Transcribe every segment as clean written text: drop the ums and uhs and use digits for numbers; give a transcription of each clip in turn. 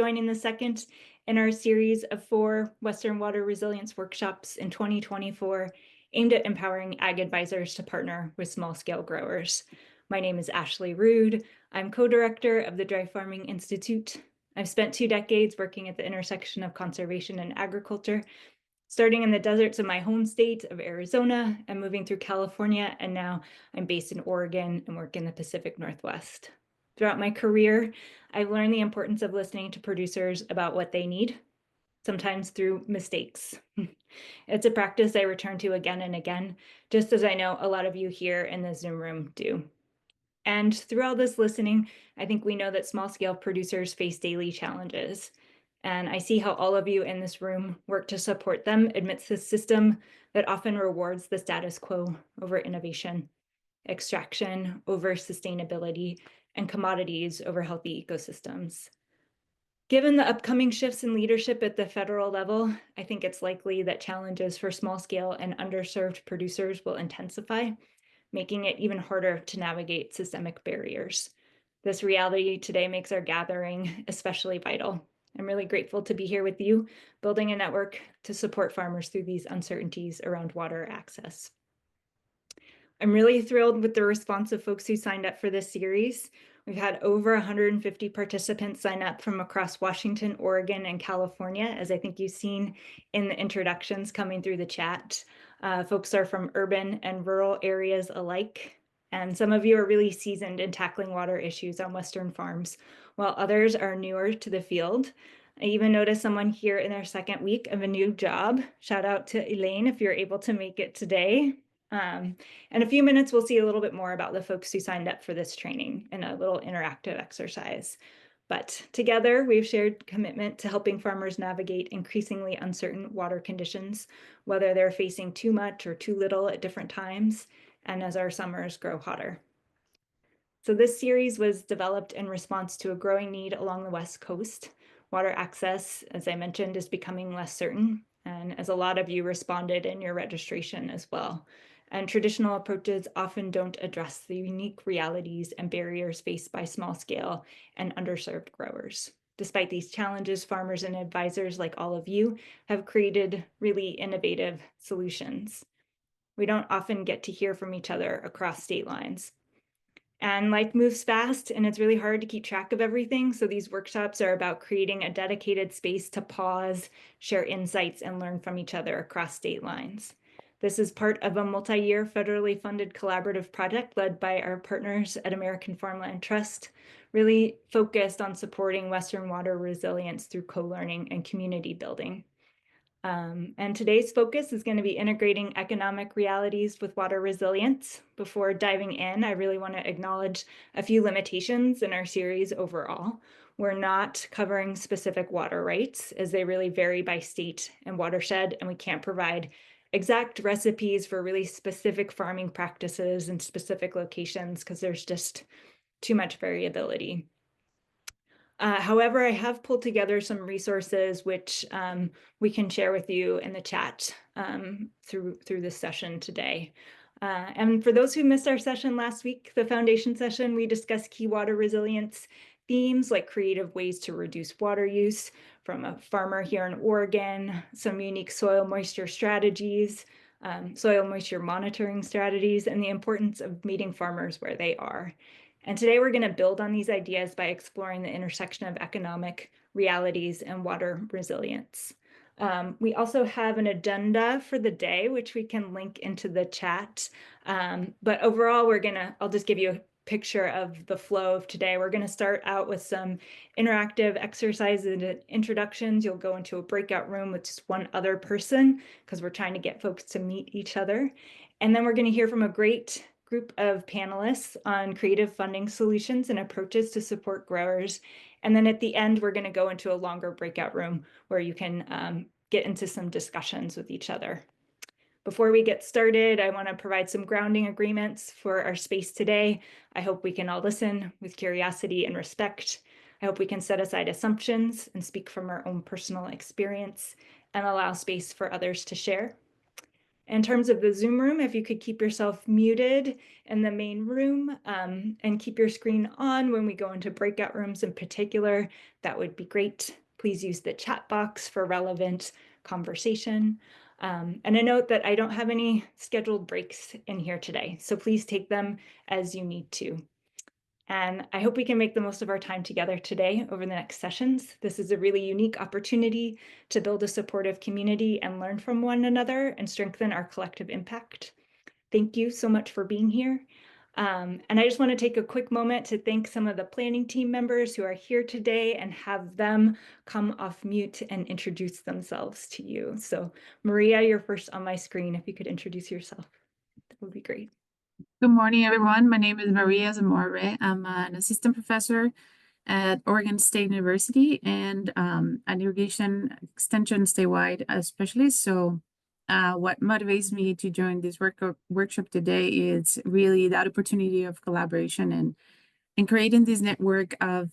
joining the second in our series of 4 Western Water Resilience workshops in 2024, aimed at empowering ag advisors to partner with small-scale growers. My name is Ashley Rude. I'm co-director of the Dry Farming Institute. I've spent 2 decades working at the intersection of conservation and agriculture, starting in the deserts of my home state of Arizona and moving through California, and now I'm based in Oregon and work in the Pacific Northwest. Throughout my career, I've learned the importance of listening to producers about what they need, sometimes through mistakes. It's a practice I return to again and again, just as I know a lot of you here in the Zoom room do. And through all this listening, I think we know that small-scale producers face daily challenges. And I see how all of you in this room work to support them amidst this system that often rewards the status quo over innovation, extraction over sustainability, and commodities over healthy ecosystems. Given the upcoming shifts in leadership at the federal level, I think it's likely that challenges for small-scale and underserved producers will intensify, making it even harder to navigate systemic barriers. This reality today makes our gathering especially vital. I'm really grateful to be here with you, building a network to support farmers through these uncertainties around water access. I'm really thrilled with the response of folks who signed up for this series. We've had over 150 participants sign up from across Washington, Oregon, and California, as I think you've seen in the introductions coming through the chat. Folks are from urban and rural areas alike, and some of you are really seasoned in tackling water issues on Western farms, while others are newer to the field. I even noticed someone here in their second week of a new job. Shout out to Elaine if you're able to make it today. In a few minutes, we'll see a little bit more about the folks who signed up for this training in a little interactive exercise. But together, we've shared commitment to helping farmers navigate increasingly uncertain water conditions, whether they're facing too much or too little at different times, and as our summers grow hotter. So this series was developed in response to a growing need along the West Coast. Water access, as I mentioned, is becoming less certain, and as a lot of you responded in your registration as well. And traditional approaches often don't address the unique realities and barriers faced by small-scale and underserved growers. Despite these challenges, farmers and advisors like all of you have created really innovative solutions. We don't often get to hear from each other across state lines. And life moves fast, and it's really hard to keep track of everything. So these workshops are about creating a dedicated space to pause, share insights, and learn from each other across state lines. This is part of a multi-year federally funded collaborative project led by our partners at American Farmland Trust, really focused on supporting Western water resilience through co-learning and community building. And today's focus is going to be integrating economic realities with water resilience. Before diving in, I really want to acknowledge a few limitations in our series overall. We're not covering specific water rights, as they really vary by state and watershed, and we can't provide exact recipes for really specific farming practices in specific locations because there's just too much variability. However, I have pulled together some resources which we can share with you in the chat through this session today. And for those who missed our session last week, the foundation session, we discussed key water resilience themes like creative ways to reduce water use from a farmer here in Oregon, some unique soil moisture strategies, soil moisture monitoring strategies, and the importance of meeting farmers where they are. And today we're going to build on these ideas by exploring the intersection of economic realities and water resilience. We also have an agenda for the day, which we can link into the chat. But overall, I'll just give you a picture of the flow of today. We're going to start out with some interactive exercises and introductions. You'll go into a breakout room with just one other person because we're trying to get folks to meet each other. And then we're going to hear from a great group of panelists on creative funding solutions and approaches to support growers. And then at the end, we're going to go into a longer breakout room where you can get into some discussions with each other. Before we get started, I want to provide some grounding agreements for our space today. I hope we can all listen with curiosity and respect. I hope we can set aside assumptions and speak from our own personal experience and allow space for others to share. In terms of the Zoom room, if you could keep yourself muted in the main room and keep your screen on when we go into breakout rooms in particular, that would be great. Please use the chat box for relevant conversation. And a note that I don't have any scheduled breaks in here today, so please take them as you need to. And I hope we can make the most of our time together today over the next sessions. This is a really unique opportunity to build a supportive community and learn from one another and strengthen our collective impact. Thank you so much for being here. And I just want to take a quick moment to thank some of the planning team members who are here today and have them come off mute and introduce themselves to you. So Maria, you're first on my screen. If you could introduce yourself, that would be great. Good morning, everyone. My name is Maria Zamora. I'm an assistant professor at Oregon State University and an irrigation extension statewide specialist. So what motivates me to join this workshop today is really that opportunity of collaboration and creating this network of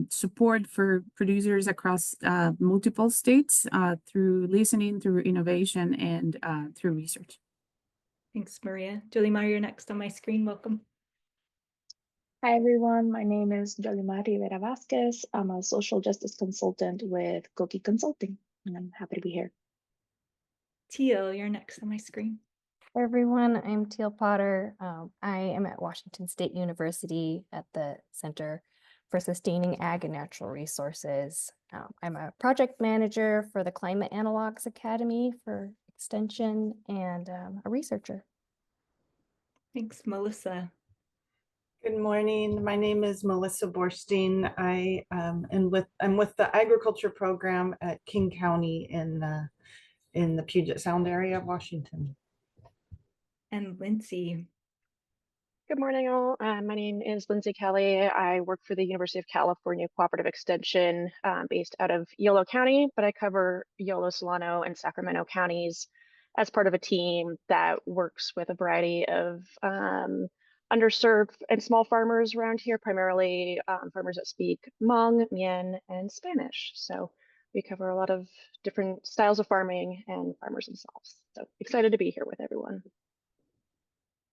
support for producers across multiple states through listening, through innovation, and through research. Thanks, Maria. Jolimar, you're next on my screen. Welcome. Hi, everyone. My name is Jolimar Rivera Vasquez. I'm a social justice consultant with Cookie Consulting, and I'm happy to be here. Teal, you're next on my screen. Hi, everyone. I'm Teal Potter. I am at Washington State University at the Center for Sustaining Ag and Natural Resources. I'm a project manager for the Climate Analogs Academy for Extension and a researcher. Thanks, Melissa. Good morning. My name is Melissa Borstein. I'm with the agriculture program at King County in the Puget Sound area of Washington. And Lindsay. Good morning, all. My name is Lindsay Kelly. I work for the University of California Cooperative Extension based out of Yolo County, but I cover Yolo, Solano, and Sacramento counties as part of a team that works with a variety of underserved and small farmers around here, primarily farmers that speak Hmong, Mien, and Spanish. So we cover a lot of different styles of farming and farmers themselves. So excited to be here with everyone.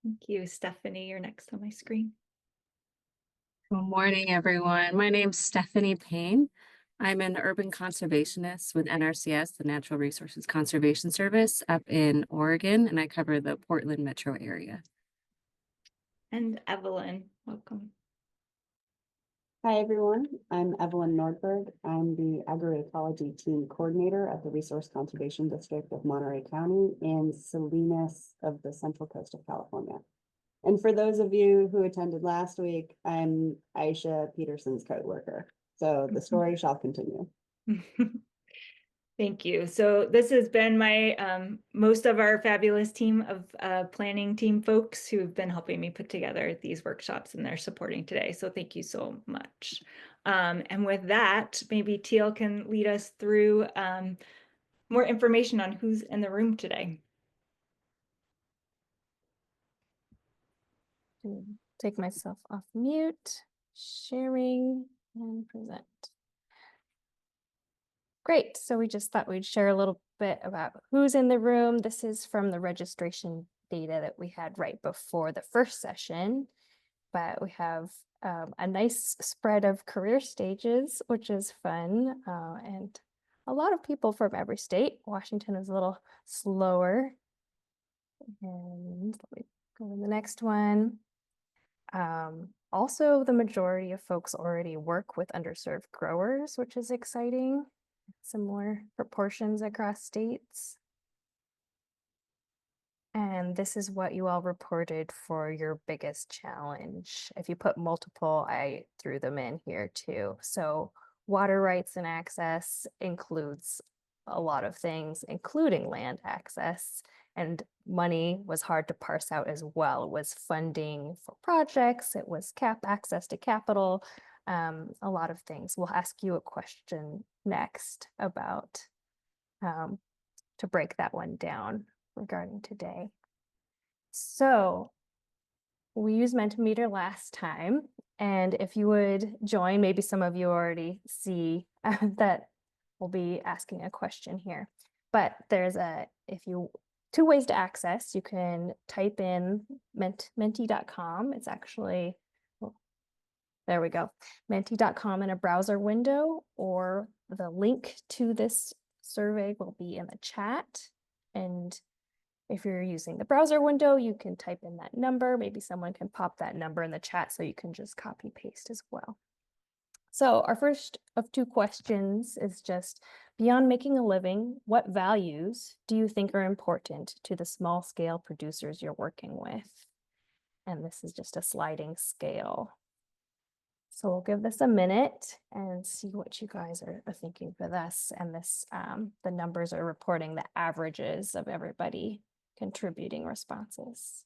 Thank you. Stephanie, you're next on my screen. Good morning, everyone. My name's Stephanie Payne. I'm an urban conservationist with NRCS, the Natural Resources Conservation Service up in Oregon, and I cover the Portland metro area. And Evelyn, welcome. Hi, everyone. I'm Evelyn Nordberg. I'm the agroecology team coordinator at the Resource Conservation District of Monterey County in Salinas of the Central Coast of California. And for those of you who attended last week, I'm Aisha Peterson's code worker. So the story shall continue. Thank you. So this has been my most of our fabulous team of planning team folks who have been helping me put together these workshops, and they're supporting today. So thank you so much. And with that, maybe Teal can lead us through more information on who's in the room today. Take myself off mute, sharing, and present. Great. So we just thought we'd share a little bit about who's in the room. This is from the registration data that we had right before the first session, but we have a nice spread of career stages, which is fun, and a lot of people from every state. Washington is a little slower. And let me go to the next one. Also, the majority of folks already work with underserved growers, which is exciting. Similar proportions across states. And this is what you all reported for your biggest challenge. If you put multiple, I threw them in here too. So water rights and access includes a lot of things, including land access. And money was hard to parse out as well. It was funding for projects, it was access to capital, a lot of things. We'll ask you a question next about to break that one down regarding today. So we used Mentimeter last time, and if you would join, maybe some of you already see that we'll be asking a question here, but there's if you two ways to access. You can type in menti.com. It's actually, oh, there we go, menti.com in a browser window, or the link to this survey will be in the chat. And if you're using the browser window, you can type in that number. Maybe someone can pop that number in the chat so you can just copy paste as well. So our first of two questions is just, beyond making a living, what values do you think are important to the small scale producers you're working with? And this is just a sliding scale. So we'll give this a minute and see what you guys are thinking for this. And this, the numbers are reporting the averages of everybody contributing responses.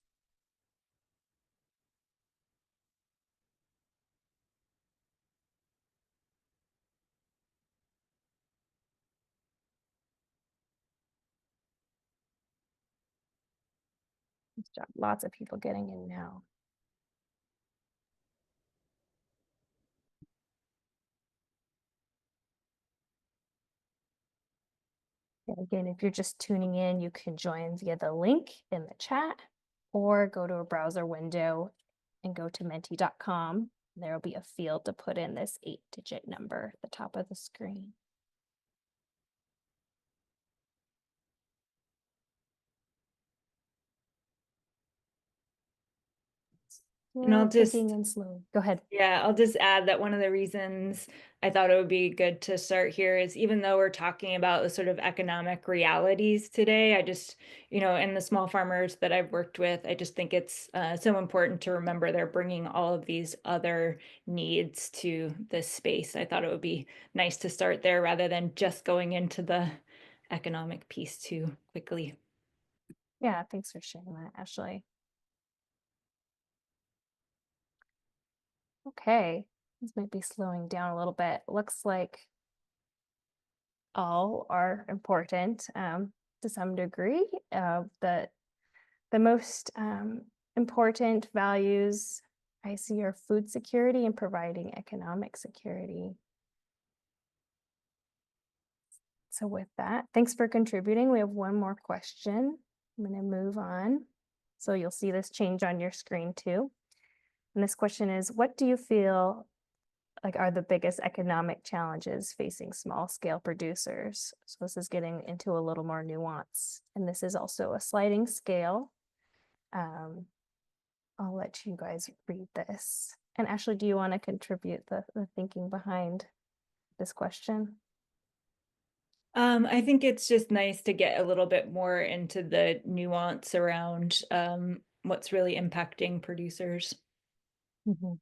Good job. Lots of people getting in now. And again, if you're just tuning in, you can join via the link in the chat or go to a browser window and go to menti.com. There will be a field to put in this 8-digit number at the top of the screen. And I'll just, Clicking in slow. Go ahead. yeah, I'll just add that one of the reasons I thought it would be good to start here is, even though we're talking about the sort of economic realities today, I just, and the small farmers that I've worked with, I just think it's so important to remember they're bringing all of these other needs to this space. I thought it would be nice to start there rather than just going into the economic piece too quickly. Yeah, thanks for sharing that, Ashley. Okay, this might be slowing down a little bit. Looks like all are important to some degree. The most important values I see are food security and providing economic security. So with that, thanks for contributing. We have one more question. I'm going to move on. So you'll see this change on your screen too. And this question is, what do you feel like are the biggest economic challenges facing small scale producers? So this is getting into a little more nuance. And this is also a sliding scale. I'll let you guys read this. And Ashley, do you want to contribute the thinking behind this question? I think it's just nice to get a little bit more into the nuance around what's really impacting producers. Mm-hmm.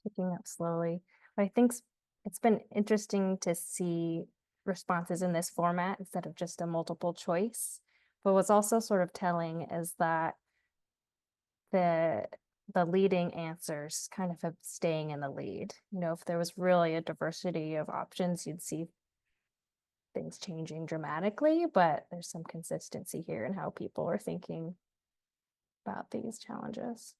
Picking up slowly. But I think it's been interesting to see responses in this format instead of just a multiple choice. But what's also sort of telling is that the leading answers kind of have staying in the lead. If there was really a diversity of options, you'd see things changing dramatically, but there's some consistency here in how people are thinking about these challenges.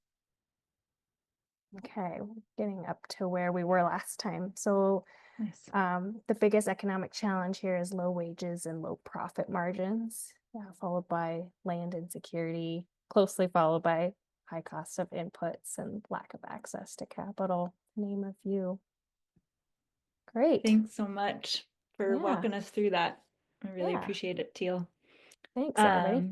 Okay, getting up to where we were last time. So Nice. The biggest economic challenge here is low wages and low profit margins, followed by land insecurity, closely followed by high costs of inputs and lack of access to capital, to name a few. Great. Thanks so much for walking us through that. I really appreciate it, Teal. Thanks, everybody.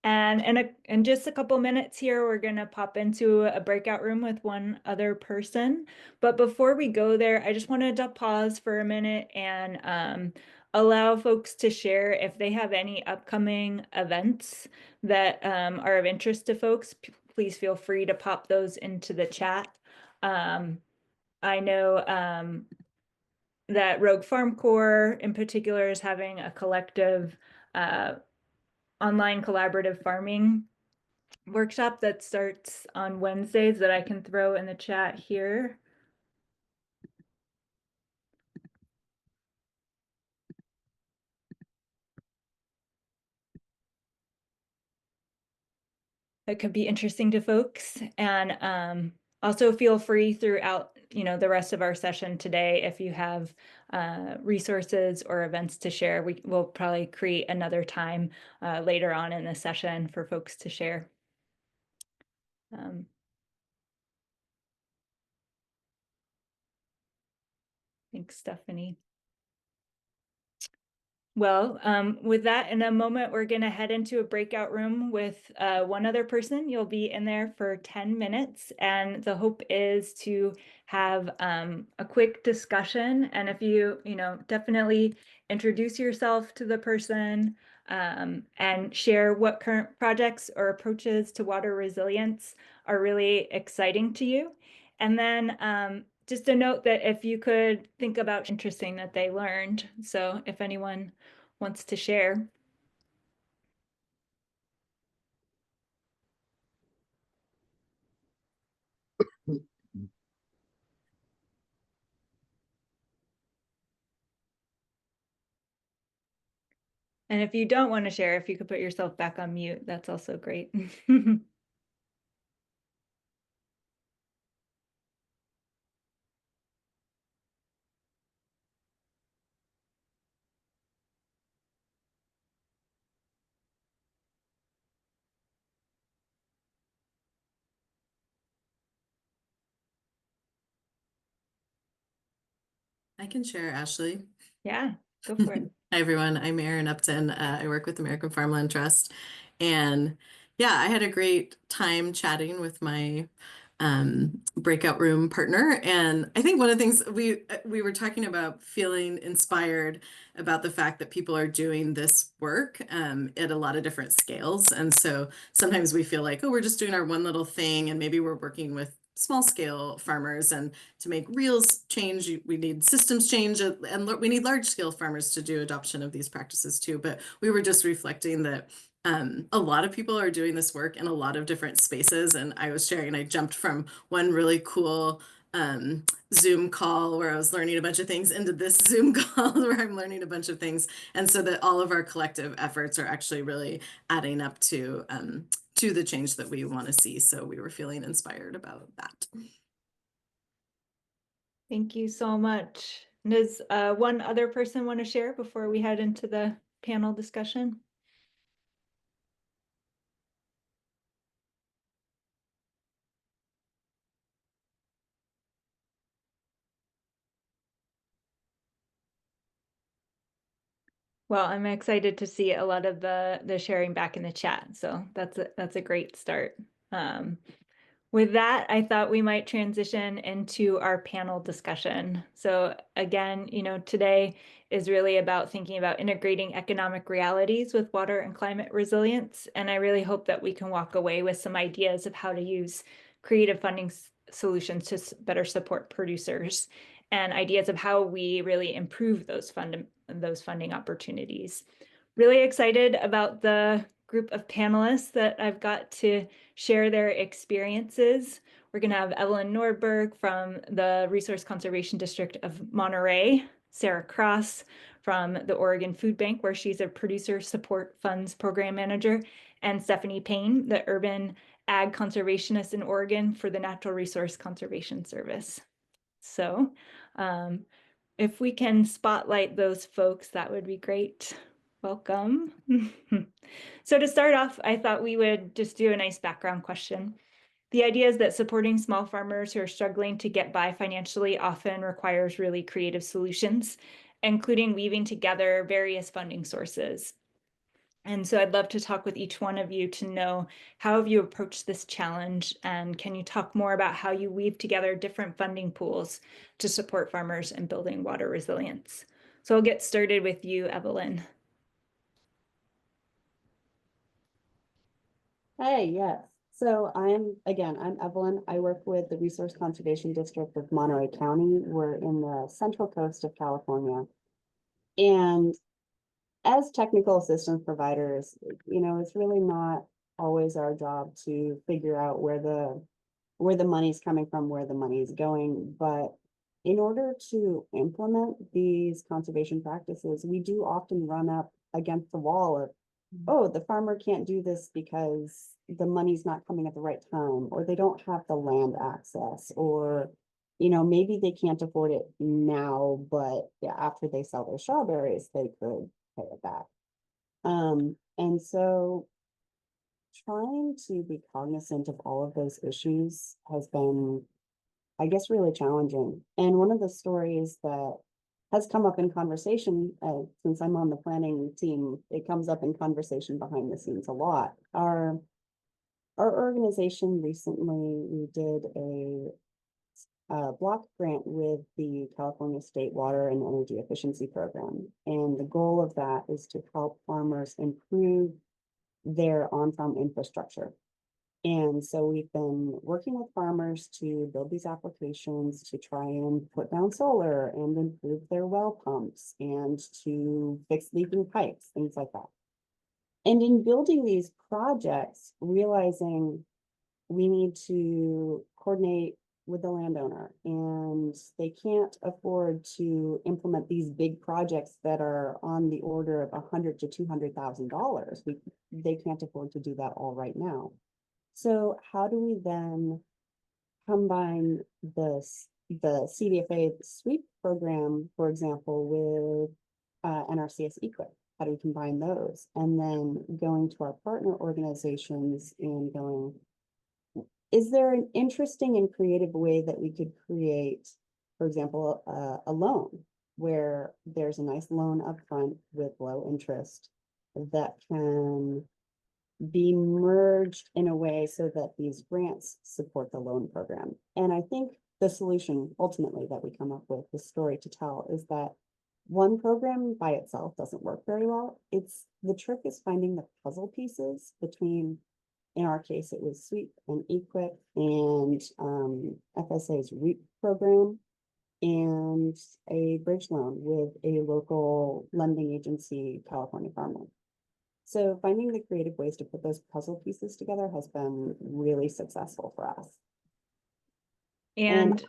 And in just a couple minutes here, we're going to pop into a breakout room with one other person. But before we go there, I just wanted to pause for a minute and allow folks to share if they have any upcoming events that are of interest to folks. Please feel free to pop those into the chat. I know that Rogue Farm Corps in particular is having a collective online collaborative farming workshop that starts on Wednesdays that I can throw in the chat here. That could be interesting to folks. And also feel free throughout, the rest of our session today, if you have resources or events to share, we will probably create another time later on in the session for folks to share. Thanks, Stephanie. Well, with that, in a moment, we're going to head into a breakout room with one other person. You'll be in there for 10 minutes, and the hope is to have a quick discussion. And if you, definitely introduce yourself to the person and share what current projects or approaches to water resilience are really exciting to you. And then just a note that if you could think about interesting that they learned. So if anyone wants to share. And if you don't want to share, if you could put yourself back on mute, that's also great. I can share, Ashley. Yeah, go for it. Hi, everyone. I'm Erin Upton. I work with American Farmland Trust. And yeah, I had a great time chatting with my breakout room partner. And I think one of the things we were talking about feeling inspired about the fact that people are doing this work at a lot of different scales. And so sometimes we feel like, oh, we're just doing our one little thing, and maybe we're working with small scale farmers, and to make real change we need systems change, and we need large scale farmers to do adoption of these practices too. But we were just reflecting that a lot of people are doing this work in a lot of different spaces, and I was sharing, I jumped from one really cool Zoom call where I was learning a bunch of things into this Zoom call where I'm learning a bunch of things, and so that all of our collective efforts are actually really adding up to the change that we want to see. So we were feeling inspired about that. Thank you so much. Does one other person want to share before we head into the panel discussion? Well, I'm excited to see a lot of the sharing back in the chat. So that's a great start. With that, I thought we might transition into our panel discussion. So again, today is really about thinking about integrating economic realities with water and climate resilience. And I really hope that we can walk away with some ideas of how to use creative funding solutions to better support producers, and ideas of how we really improve those funding opportunities. Really excited about the group of panelists that I've got to share their experiences. We're going to have Evelyn Nordberg from the Resource Conservation District of Monterey, Sara Cross from the Oregon Food Bank, where she's a Producer Support Funds Program Manager, and Stephanie Payne, the Urban Ag Conservationist in Oregon for the Natural Resource Conservation Service. So if we can spotlight those folks, that would be great. Welcome. So to start off, I thought we would just do a nice background question. The idea is that supporting small farmers who are struggling to get by financially often requires really creative solutions, including weaving together various funding sources. And so I'd love to talk with each one of you to know, how have you approached this challenge? And can you talk more about how you weave together different funding pools to support farmers in building water resilience? So I'll get started with you, Evelyn. Hey, yes. So I'm Evelyn. I work with the Resource Conservation District of Monterey County. We're in the central coast of California. And as technical assistance providers, it's really not always our job to figure out where the money's coming from, where the money is going. But in order to implement these conservation practices, we do often run up against the wall of, oh, the farmer can't do this because the money's not coming at the right time, or they don't have the land access, or maybe they can't afford it now, but yeah, after they sell their strawberries, they could pay it back. And so trying to be cognizant of all of those issues has been, I guess, really challenging. And one of the stories that has come up in conversation, since I'm on the planning team, it comes up in conversation behind the scenes a lot. Our organization recently, we did a block grant with the California State Water and Energy Efficiency Program. And the goal of that is to help farmers improve their on-farm infrastructure. And so we've been working with farmers to build these applications to try and put down solar and improve their well pumps and to fix leaking pipes, things like that. And in building these projects, realizing we need to coordinate with the landowner, and they can't afford to implement these big projects that are on the order of $100,000 to $200,000. They can't afford to do that all right now. So how do we then combine the CDFA SWEEP program, for example, with NRCS EQIP? How do we combine those? And then going to our partner organizations and going, is there an interesting and creative way that we could create, for example, a loan where there's a nice loan upfront with low interest that can be merged in a way so that these grants support the loan program? And I think the solution ultimately that we come up with, the story to tell, is that one program by itself doesn't work very well. The trick is finding the puzzle pieces between, in our case, it was SWEEP and EQIP and FSA's REAP program and a bridge loan with a local lending agency, California Farm Loan. So finding the creative ways to put those puzzle pieces together has been really successful for us. And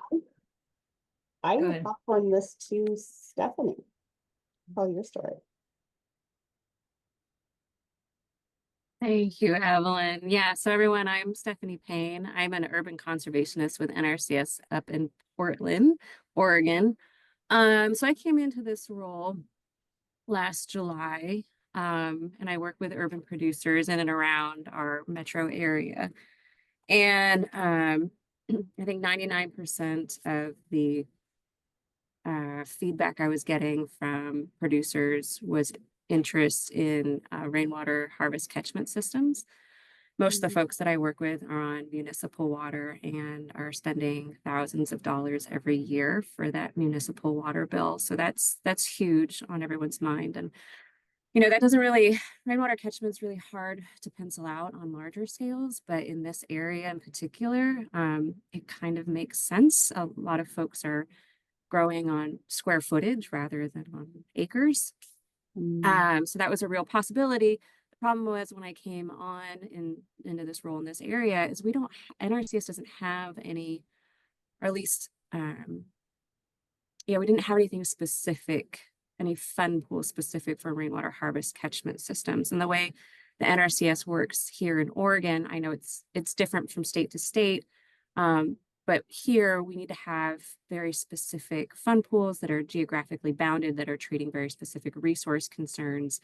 I go will ahead. popcorn this to Stephanie. Tell your story. Thank you, Evelyn. Yeah, so everyone, I'm Stephanie Payne. I'm an urban conservationist with NRCS up in Portland, Oregon. So I came into this role last July, and I work with urban producers in and around our metro area. And I think 99% of the feedback I was getting from producers was interest in rainwater harvest catchment systems. Most of the folks that I work with are on municipal water and are spending thousands of dollars every year for that municipal water bill. So that's huge on everyone's mind. And that doesn't really, rainwater catchment's really hard to pencil out on larger scales, but in this area in particular, it kind of makes sense. A lot of folks are growing on square footage rather than on acres. So that was a real possibility. The problem was when I came on into this role in this area is NRCS doesn't have any, or at least, we didn't have anything specific, any fund pool specific for rainwater harvest catchment systems. And the way the NRCS works here in Oregon, I know it's different from state to state, but here we need to have very specific fund pools that are geographically bounded, that are treating very specific resource concerns.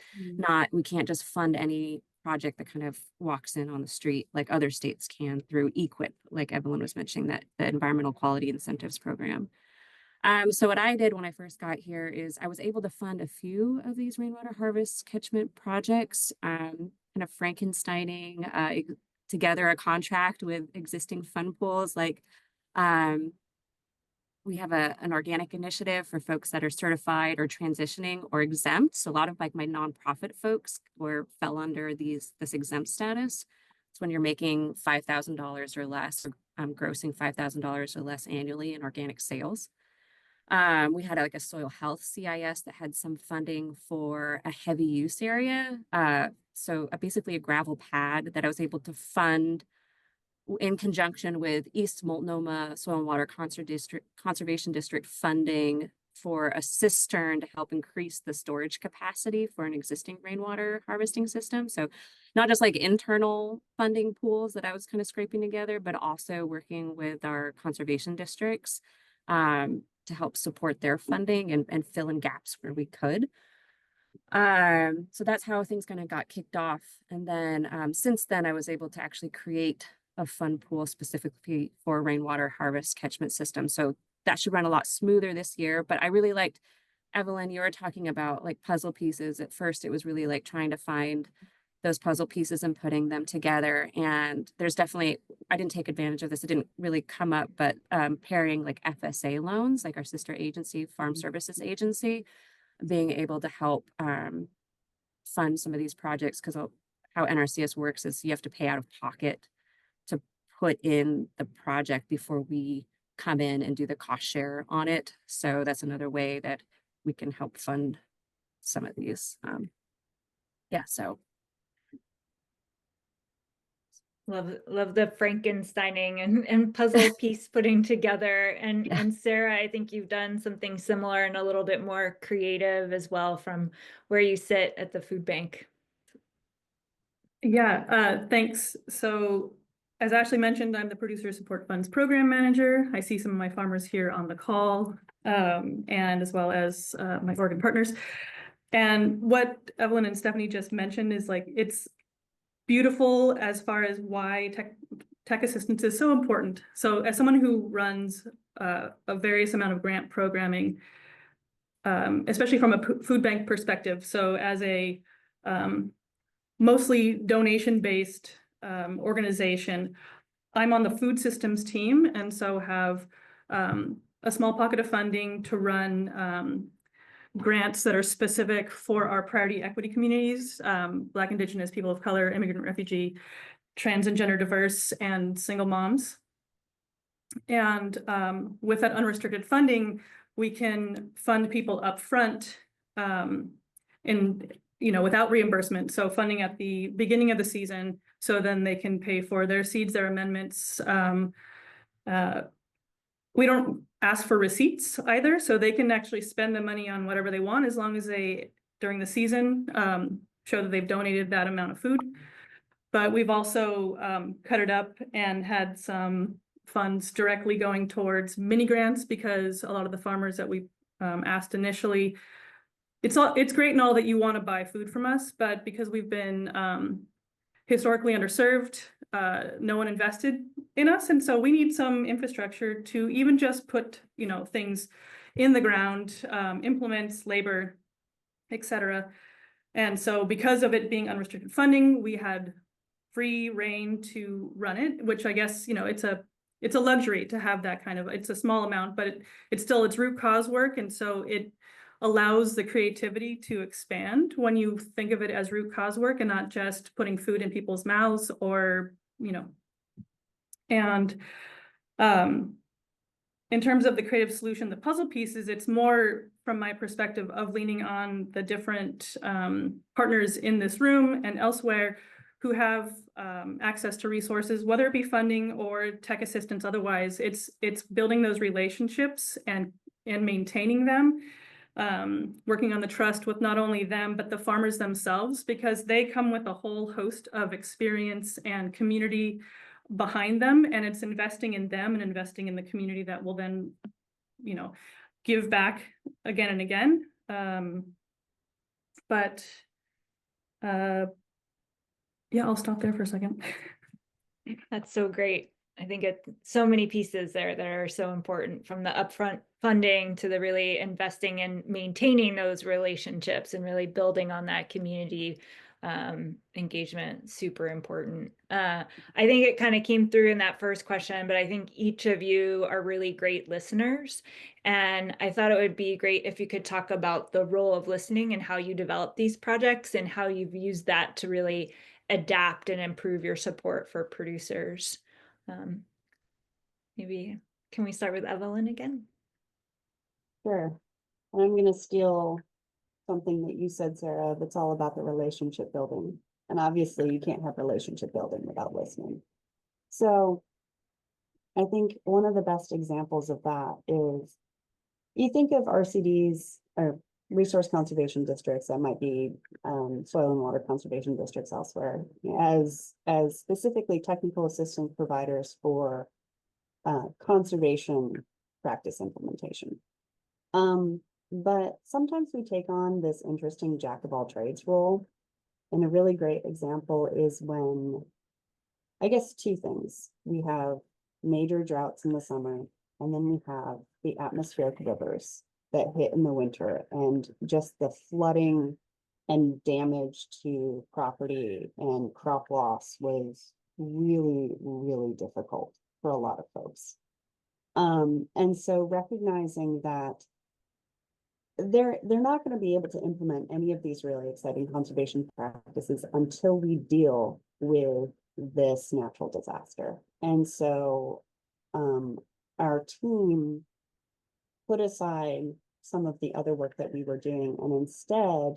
We can't just fund any project that kind of walks in on the street like other states can through EQIP, like Evelyn was mentioning, that the Environmental Quality Incentives Program. So what I did when I first got here is I was able to fund a few of these rainwater harvest catchment projects, kind of Frankensteining together a contract with existing fund pools. Like we have an organic initiative for folks that are certified or transitioning or exempt. So a lot of like my nonprofit folks fell under this exempt status. It's when you're making $5,000 or less, or grossing $5,000 or less annually in organic sales. We had like a soil health CIS that had some funding for a heavy use area. So basically a gravel pad that I was able to fund in conjunction with East Multnomah Soil and Water Conservation District funding for a cistern to help increase the storage capacity for an existing rainwater harvesting system. So not just like internal funding pools that I was kind of scraping together, but also working with our conservation districts to help support their funding and fill in gaps where we could. So that's how things kind of got kicked off. And then since then, I was able to actually create a fund pool specifically for rainwater harvest catchment system. So that should run a lot smoother this year. But I really liked, Evelyn, you were talking about like puzzle pieces. At first, it was really like trying to find those puzzle pieces and putting them together. And there's definitely, I didn't take advantage of this. It didn't really come up, but pairing like FSA loans, like our sister agency, Farm Services Agency, being able to help fund some of these projects, because how NRCS works is you have to pay out of pocket to put in the project before we come in and do the cost share on it. So that's another way that we can help fund some of these. Yeah, so. Love the Frankensteining and puzzle piece putting together. And Sarah, I think you've done something similar and a little bit more creative as well from where you sit at the food bank. Yeah, thanks. So as Ashley mentioned, I'm the Producer Support Funds Program Manager. I see some of my farmers here on the call, and as well as my Oregon partners. And what Evelyn and Stephanie just mentioned is like, it's beautiful as far as why tech assistance is so important. So as someone who runs a various amount of grant programming, especially from a food bank perspective, so as a mostly donation-based organization, I'm on the food systems team, and so have a small pocket of funding to run grants that are specific for our priority equity communities, Black, Indigenous, people of color, immigrant, refugee, trans and gender diverse, and single moms. And with that unrestricted funding, we can fund people up front without reimbursement. So funding at the beginning of the season, so then they can pay for their seeds, their amendments. We don't ask for receipts either, so they can actually spend the money on whatever they want as long as they, during the season, show that they've donated that amount of food. But we've also cut it up and had some funds directly going towards mini grants, because a lot of the farmers that we asked initially, it's great and all that you want to buy food from us, but because we've been historically underserved, no one invested in us, and so we need some infrastructure to even just put things in the ground, implements, labor, etc. And so because of it being unrestricted funding, we had free reign to run it, which I guess it's a luxury to have that kind of, it's a small amount, but it's still root cause work, and so it allows the creativity to expand when you think of it as root cause work and not just putting food in people's mouths or and in terms of the creative solution, the puzzle pieces, it's more from my perspective of leaning on the different partners in this room and elsewhere who have access to resources, whether it be funding or tech assistance. Otherwise, it's building those relationships and maintaining them, working on the trust with not only them, but the farmers themselves, because they come with a whole host of experience and community behind them, and it's investing in them and investing in the community that will then, give back again and again. Yeah, I'll stop there for a second. That's so great. I think it's so many pieces there that are so important, from the upfront funding to the really investing and maintaining those relationships and really building on that community engagement. Super important. I think it kind of came through in that first question, but I think each of you are really great listeners. And I thought it would be great if you could talk about the role of listening and how you develop these projects and how you've used that to really adapt and improve your support for producers. Maybe can we start with Evelyn again? Sure. And I'm going to steal something that you said, Sarah, that's all about the relationship building. And obviously you can't have relationship building without listening. So I think one of the best examples of that is you think of RCDs or resource conservation districts that might be soil and water conservation districts elsewhere as specifically technical assistance providers for conservation practice implementation. But sometimes we take on this interesting jack of all trades role. And a really great example is when, I guess, two things. We have major droughts in the summer, and then we have the atmospheric rivers that hit in the winter, and just the flooding and damage to property and crop loss was really, really difficult for a lot of folks. And so recognizing that they're not going to be able to implement any of these really exciting conservation practices until we deal with this natural disaster. And so our team put aside some of the other work that we were doing and instead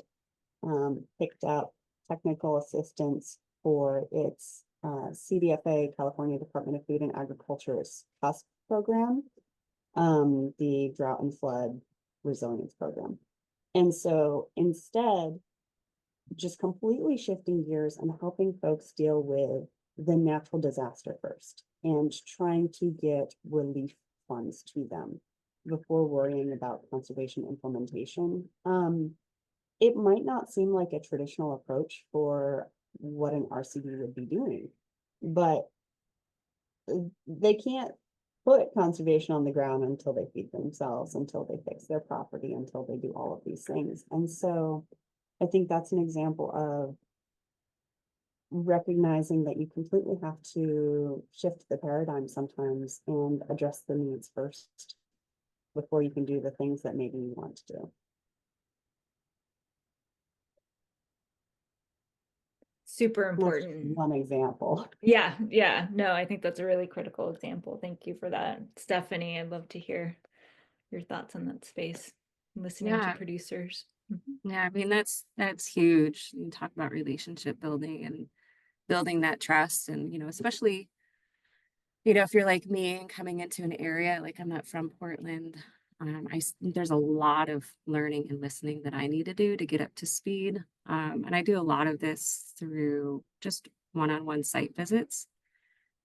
picked up technical assistance for its CDFA, California Department of Food and Agriculture's CUSP program, the Drought and Flood Resilience Program. And so instead, just completely shifting gears and helping folks deal with the natural disaster first and trying to get relief funds to them before worrying about conservation implementation. It might not seem like a traditional approach for what an RCD would be doing, but they can't put conservation on the ground until they feed themselves, until they fix their property, until they do all of these things. And so I think that's an example of recognizing that you completely have to shift the paradigm sometimes and address the needs first before you can do the things that maybe you want to do. Super important. That's one example. Yeah, no, I think that's a really critical example. Thank you for that. Stephanie, I'd love to hear your thoughts on that space, listening to producers. Yeah, I mean, that's huge. You talk about relationship building and building that trust. And, especially, if you're like me and coming into an area, like I'm not from Portland, there's a lot of learning and listening that I need to do to get up to speed. And I do a lot of this through just one-on-one site visits.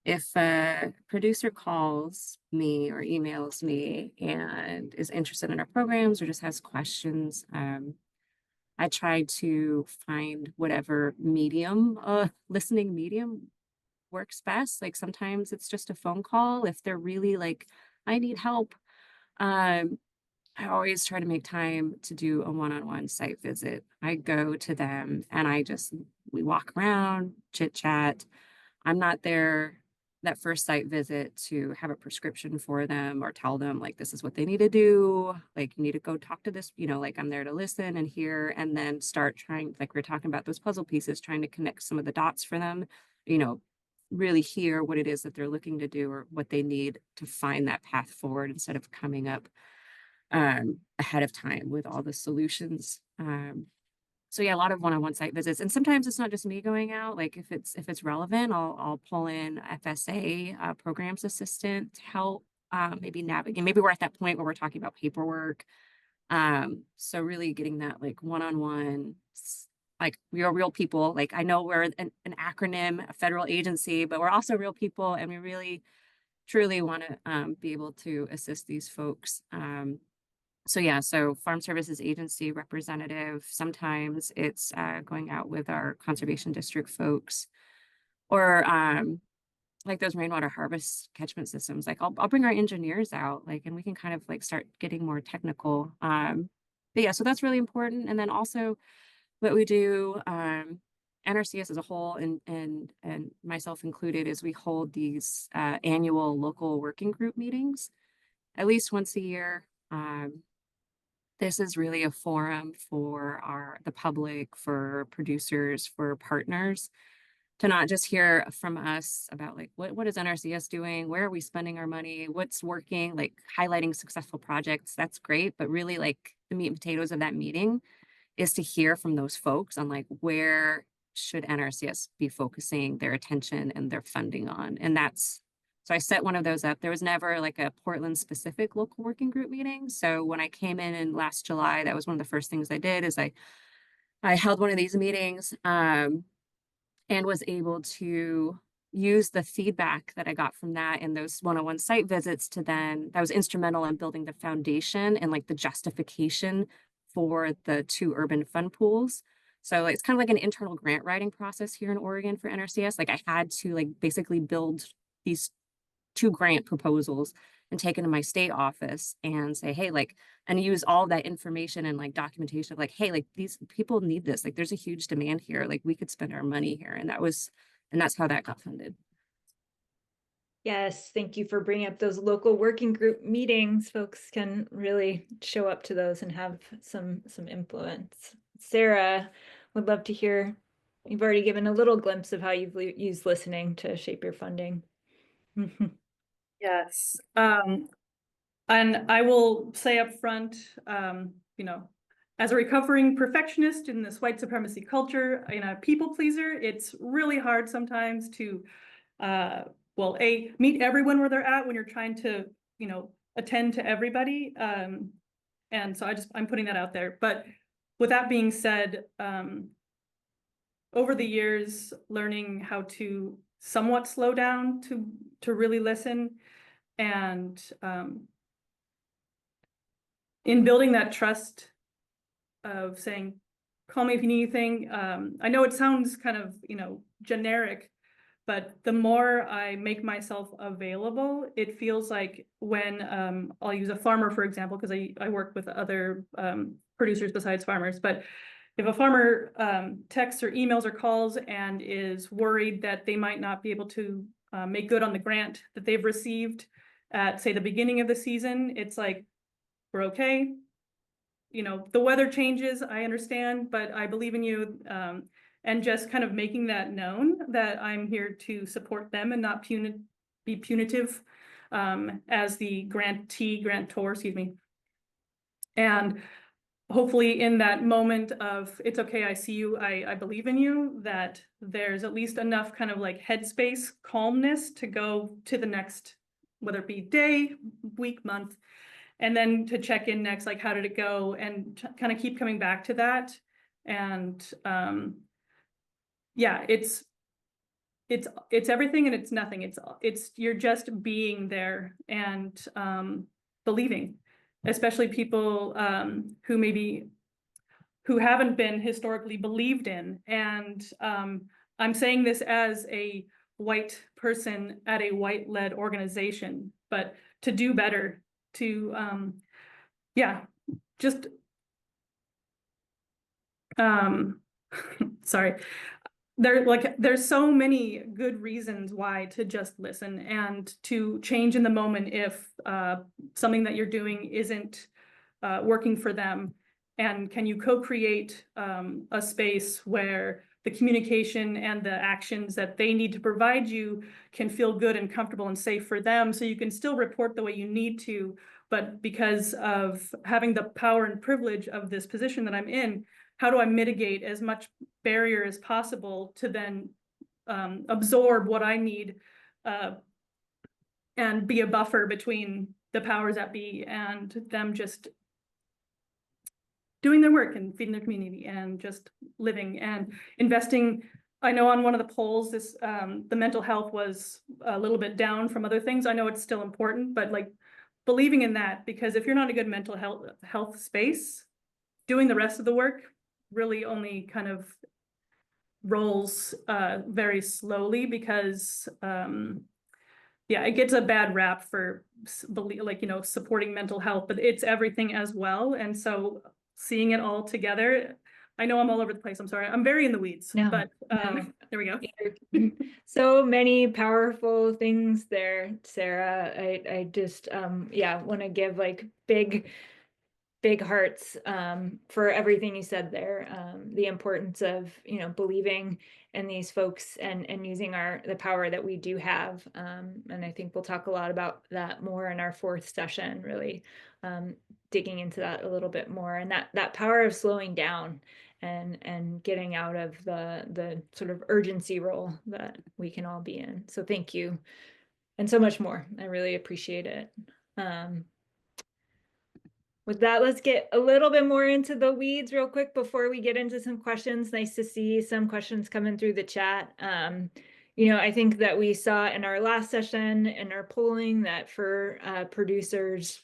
If a producer calls me or emails me and is interested in our programs or just has questions, I try to find whatever medium, listening medium works best. Like sometimes it's just a phone call. If they're really like, I need help, I always try to make time to do a one-on-one site visit. I go to them and we walk around, chit chat. I'm not there that first site visit to have a prescription for them or tell them like, this is what they need to do. Like you need to go talk to this, like I'm there to listen and hear, and then start trying, like we're talking about those puzzle pieces, trying to connect some of the dots for them, really hear what it is that they're looking to do or what they need to find that path forward instead of coming up ahead of time with all the solutions. So yeah, a lot of one-on-one site visits, and sometimes it's not just me going out. Like if it's relevant, I'll pull in FSA programs assistant to help maybe navigate. Maybe we're at that point where we're talking about paperwork. So really getting that like one-on-one, like we are real people. Like I know we're an acronym, a federal agency, but we're also real people, and we really truly want to be able to assist these folks. So Farm Services Agency representative, sometimes it's going out with our Conservation District folks, or like those rainwater harvest catchment systems. Like I'll bring our engineers out, like, and we can kind of like start getting more technical. But yeah, so that's really important. And then also what we do, NRCS as a whole and myself included, is we hold these annual local working group meetings at least once a year. This is really a forum for the public, for producers, for partners, to not just hear from us about like, what is NRCS doing? Where are we spending our money? What's working? Like highlighting successful projects. That's great. But really like the meat and potatoes of that meeting is to hear from those folks on like, where should NRCS be focusing their attention and their funding on? And so I set one of those up. There was never like a Portland specific local working group meeting. So when I came in last July, that was one of the first things I did is I held one of these meetings and was able to use the feedback that I got from that and those one-on-one site visits that was instrumental in building the foundation and like the justification for the 2 urban fund pools. So it's kind of like an internal grant writing process here in Oregon for NRCS. Like I had to like basically build these 2 grant proposals and take it to my state office and say, hey, like, and use all that information and like documentation of like, hey, like these people need this. Like there's a huge demand here. Like we could spend our money here. And that's how that got funded. Yes, thank you for bringing up those local working group meetings. Folks can really show up to those and have some influence. Sara, would love to hear. You've already given a little glimpse of how you've used listening to shape your funding. Yes. And I will say up front, you know, as a recovering perfectionist in this white supremacy culture, and a people pleaser, it's really hard sometimes to, well, meet everyone where they're at when you're trying to, you know, attend to everybody. And so I'm putting that out there. But with that being said, over the years, learning how to somewhat slow down to really listen, and in building that trust of saying, call me if you need anything. I know it sounds kind of, you know, generic, but the more I make myself available, it feels like when I'll use a farmer, for example, because I work with other producers besides farmers, but if a farmer texts or emails or calls and is worried that they might not be able to make good on the grant that they've received at, say, the beginning of the season, it's like, we're okay. You know, the weather changes, I understand, but I believe in you. And just kind of making that known that I'm here to support them and not be punitive as the grantor, excuse me. And hopefully in that moment of, it's okay, I see you, I believe in you, that there's at least enough kind of like headspace, calmness to go to the next, whether it be day, week, month, and then to check in next, like, how did it go? And kind of keep coming back to that. And yeah, it's everything and it's nothing. It's you're just being there and believing, especially people who haven't been historically believed in. And I'm saying this as a white person at a white-led organization, but to do better, to yeah, just sorry. There's so many good reasons why to just listen and to change in the moment if something that you're doing isn't working for them. And can you co-create a space where the communication and the actions that they need to provide you can feel good and comfortable and safe for them, so you can still report the way you need to, but because of having the power and privilege of this position that I'm in, how do I mitigate as much barrier as possible to then absorb what I need and be a buffer between the powers that be and them just doing their work and feeding their community and just living and investing. I know on one of the polls, this the mental health was a little bit down from other things. I know it's still important, but like believing in that, because if you're not in a good mental health space, doing the rest of the work really only kind of rolls very slowly, because yeah, it gets a bad rap for like, you know, supporting mental health, but it's everything as well. And so seeing it all together, I know I'm all over the place. I'm sorry. I'm very in the weeds, but there we go. So many powerful things there, Sara. I just, yeah, want to give like big big hearts for everything you said there. The importance of, believing in these folks and using the power that we do have. And I think we'll talk a lot about that more in our 4th session, really digging into that a little bit more, and that power of slowing down and getting out of the sort of urgency role that we can all be in. So thank you. And so much more. I really appreciate it. With that, let's get a little bit more into the weeds real quick before we get into some questions. Nice to see some questions coming through the chat. I think that we saw in our last session in our polling that for producers,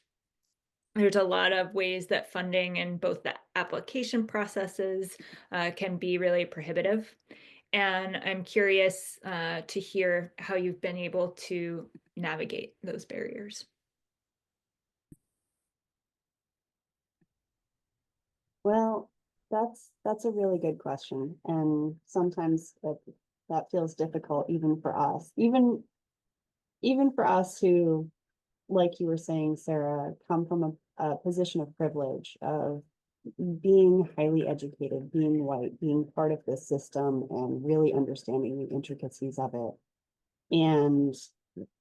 there's a lot of ways that funding and both the application processes can be really prohibitive. And I'm curious to hear how you've been able to navigate those barriers. Well, that's a really good question. And sometimes that feels difficult even for us. Even for us who, like you were saying, Sarah, come from a position of privilege of being highly educated, being white, being part of this system and really understanding the intricacies of it. And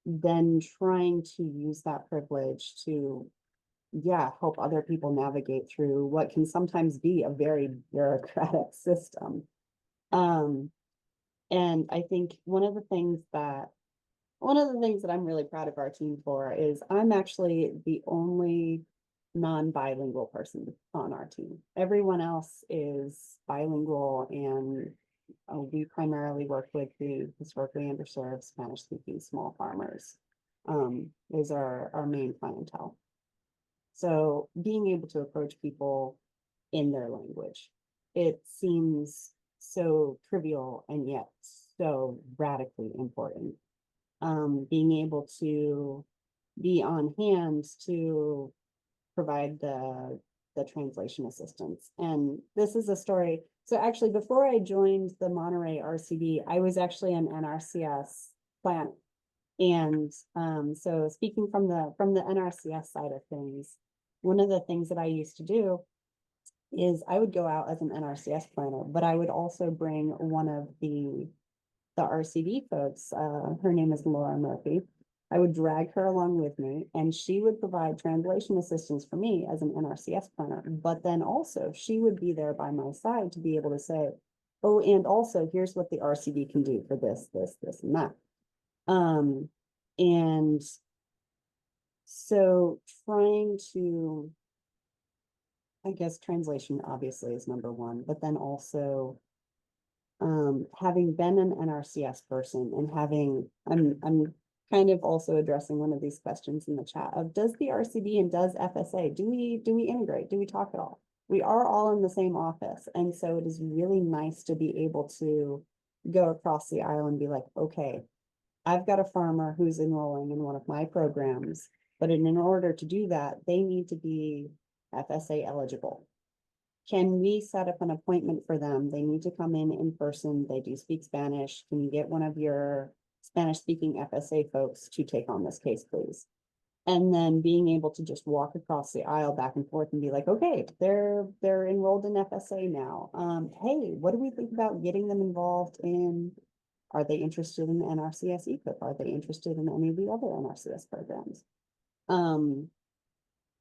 then trying to use that privilege to, help other people navigate through what can sometimes be a very bureaucratic system. And I think one of the things that I'm really proud of our team for is I'm actually the only non-bilingual person on our team. Everyone else is bilingual, and we primarily work with the historically underserved Spanish-speaking small farmers. Is our main clientele. So being able to approach people in their language, it seems so trivial and yet so radically important. Being able to be on hand to provide the translation assistance. And this is a story. So actually, before I joined the Monterey RCD, I was actually an NRCS planner. And so speaking from the NRCS side of things, one of the things that I used to do is I would go out as an NRCS planner, but I would also bring one of the RCD folks. Her name is Laura Murphy. I would drag her along with me, and she would provide translation assistance for me as an NRCS planner. But then also she would be there by my side to be able to say, oh, and also here's what the RCD can do for this, and that. And so trying to, I guess translation obviously is number one, but then also having been an NRCS person and I'm kind of also addressing one of these questions in the chat of, does the RCD and does FSA, do we integrate? Do we talk at all? We are all in the same office. And so it is really nice to be able to go across the aisle and be like, okay, I've got a farmer who's enrolling in one of my programs, but in order to do that, they need to be FSA eligible. Can we set up an appointment for them? They need to come in person. They do speak Spanish. Can you get one of your Spanish-speaking FSA folks to take on this case, please? And then being able to just walk across the aisle back and forth and be like, okay, they're enrolled in FSA now. Hey, what do we think about getting them involved in? Are they interested in NRCS EQIP? Are they interested in any of the other NRCS programs?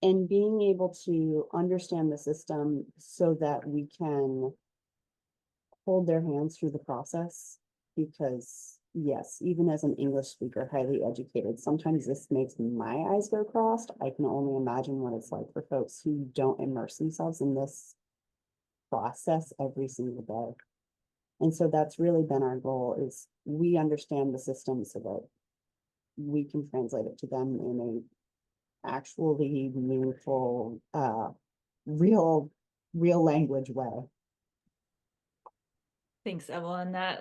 And being able to understand the system so that we can hold their hands through the process. Because yes, even as an English speaker, highly educated, sometimes this makes my eyes go crossed. I can only imagine what it's like for folks who don't immerse themselves in this process every single day. And so that's really been our goal, is we understand the system so that we can translate it to them in a actually meaningful, real language way. Thanks, Evelyn. That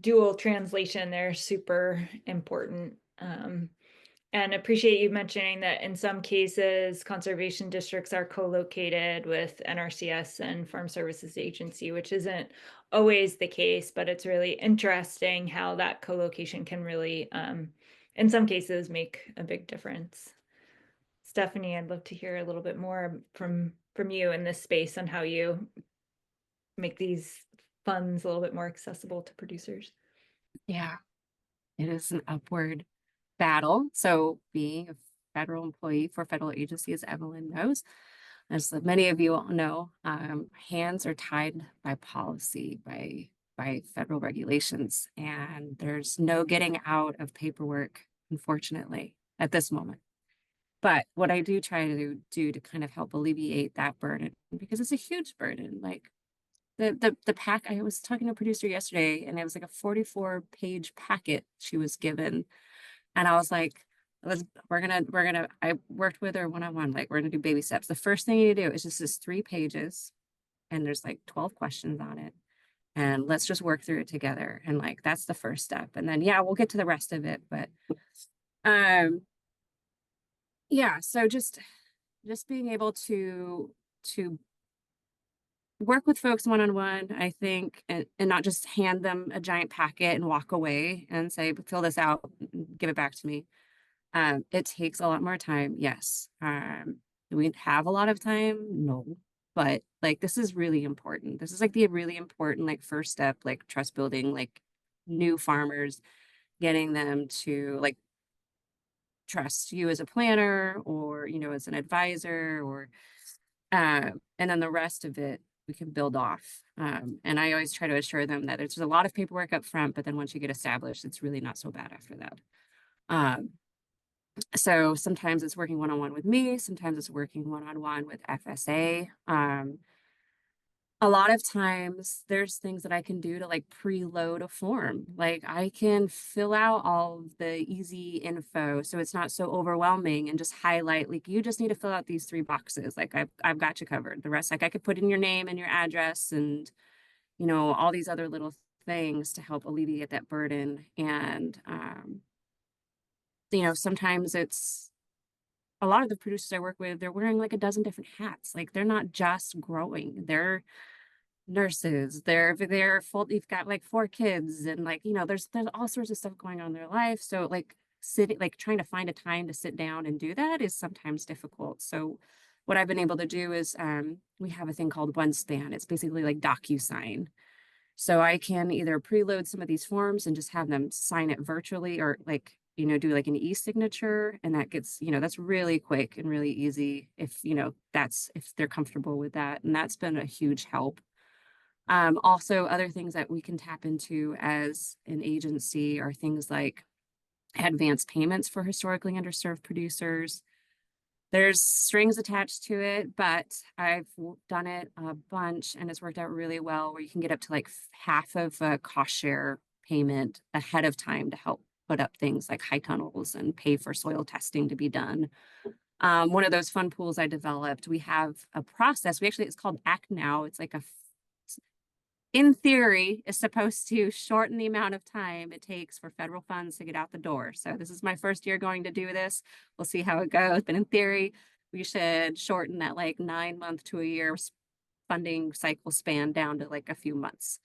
dual translation there is super important. And appreciate you mentioning that in some cases, conservation districts are co-located with NRCS and Farm Services Agency, which isn't always the case, but it's really interesting how that co-location can really, in some cases, make a big difference. Stephanie, I'd love to hear a little bit more from you in this space on how you make these funds a little bit more accessible to producers. Yeah, it is an upward battle. So being a federal employee for a federal agency, as Evelyn knows, as many of you all know, hands are tied by policy, by federal regulations, and there's no getting out of paperwork, unfortunately, at this moment. But what I do try to do to kind of help alleviate that burden, because it's a huge burden, like the pack, I was talking to a producer yesterday, and it was like a 44-page packet she was given. And I was like, I worked with her one-on-one, like we're gonna do baby steps. The first thing you do is just this 3 pages, and there's like 12 questions on it. And let's just work through it together. And like, that's the first step. And then, yeah, we'll get to the rest of it. But, yeah, so just being able to work with folks one-on-one, I think, and not just hand them a giant packet and walk away and say, fill this out, give it back to me. It takes a lot more time. Yes. Do we have a lot of time? No, but like, this is really important. This is like the really important, like first step, like trust building, like new farmers, getting them to like trust you as a planner or, you know, as an advisor or, and then the rest of it we can build off. And I always try to assure them that there's a lot of paperwork up front, but then once you get established, it's really not so bad after that. So sometimes it's working one-on-one with me, sometimes it's working one-on-one with FSA. A lot of times there's things that I can do to like preload a form. Like I can fill out all of the easy info so it's not so overwhelming and just highlight, like you just need to fill out these 3 boxes. Like I've got you covered. The rest, like I could put in your name and your address and, you know, all these other little things to help alleviate that burden. And, you know, sometimes it's a lot of the producers I work with, they're wearing like a dozen different hats. Like they're not just growing, they're nurses, they're full, they've got like 4 kids and like, you know, there's all sorts of stuff going on in their life. So like sitting, like trying to find a time to sit down and do that is sometimes difficult. So what I've been able to do is we have a thing called OneSpan. It's basically like DocuSign. So I can either preload some of these forms and just have them sign it virtually or like, you know, do like an e-signature, and that gets, you know, that's really quick and really easy if, you know, if they're comfortable with that. And that's been a huge help. Also, other things that we can tap into as an agency are things like advanced payments for historically underserved producers. There's strings attached to it, but I've done it a bunch and it's worked out really well where you can get up to like half of a cost share payment ahead of time to help put up things like high tunnels and pay for soil testing to be done. One of those fun pools I developed, we have a process. It's called Act Now. It's like in theory, is supposed to shorten the amount of time it takes for federal funds to get out the door. So this is my first year going to do this. We'll see how it goes. But in theory, we should shorten that like 9-month to a year funding cycle span down to like a few months.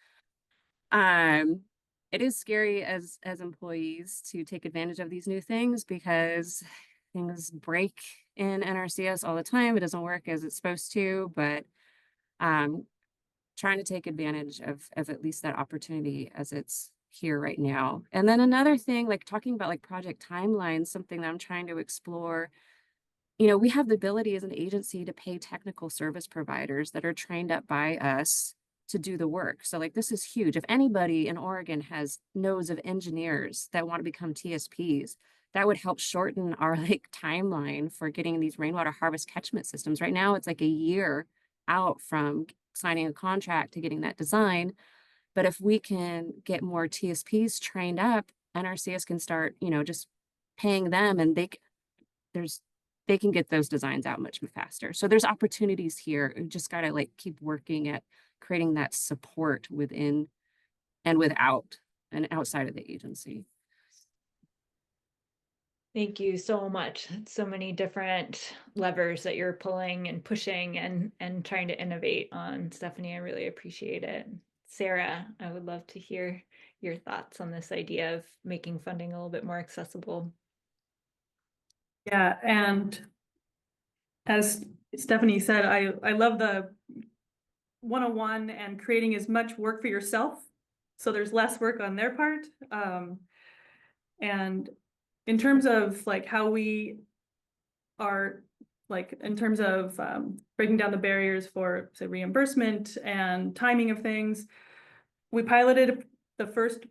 It is scary as employees to take advantage of these new things because things break in NRCS all the time. It doesn't work as it's supposed to, but trying to take advantage of at least that opportunity as it's here right now. And then another thing, like talking about like project timelines, something that I'm trying to explore, you know, we have the ability as an agency to pay technical service providers that are trained up by us to do the work. So like, this is huge. If anybody in Oregon knows of engineers that want to become TSPs, that would help shorten our like timeline for getting these rainwater harvest catchment systems. Right now, it's like a year out from signing a contract to getting that design. But if we can get more TSPs trained up, NRCS can start, you know, just paying them and they can get those designs out much faster. So there's opportunities here. We just got to like keep working at creating that support within and without and outside of the agency. Thank you so much. So many different levers that you're pulling and pushing and trying to innovate on, Stephanie. I really appreciate it. Sara, I would love to hear your thoughts on this idea of making funding a little bit more accessible. Yeah, and as Stephanie said, I love the 101 and creating as much work for yourself, so there's less work on their part. And in terms of like how we are, like in terms of breaking down the barriers for, say, reimbursement and timing of things, we piloted the first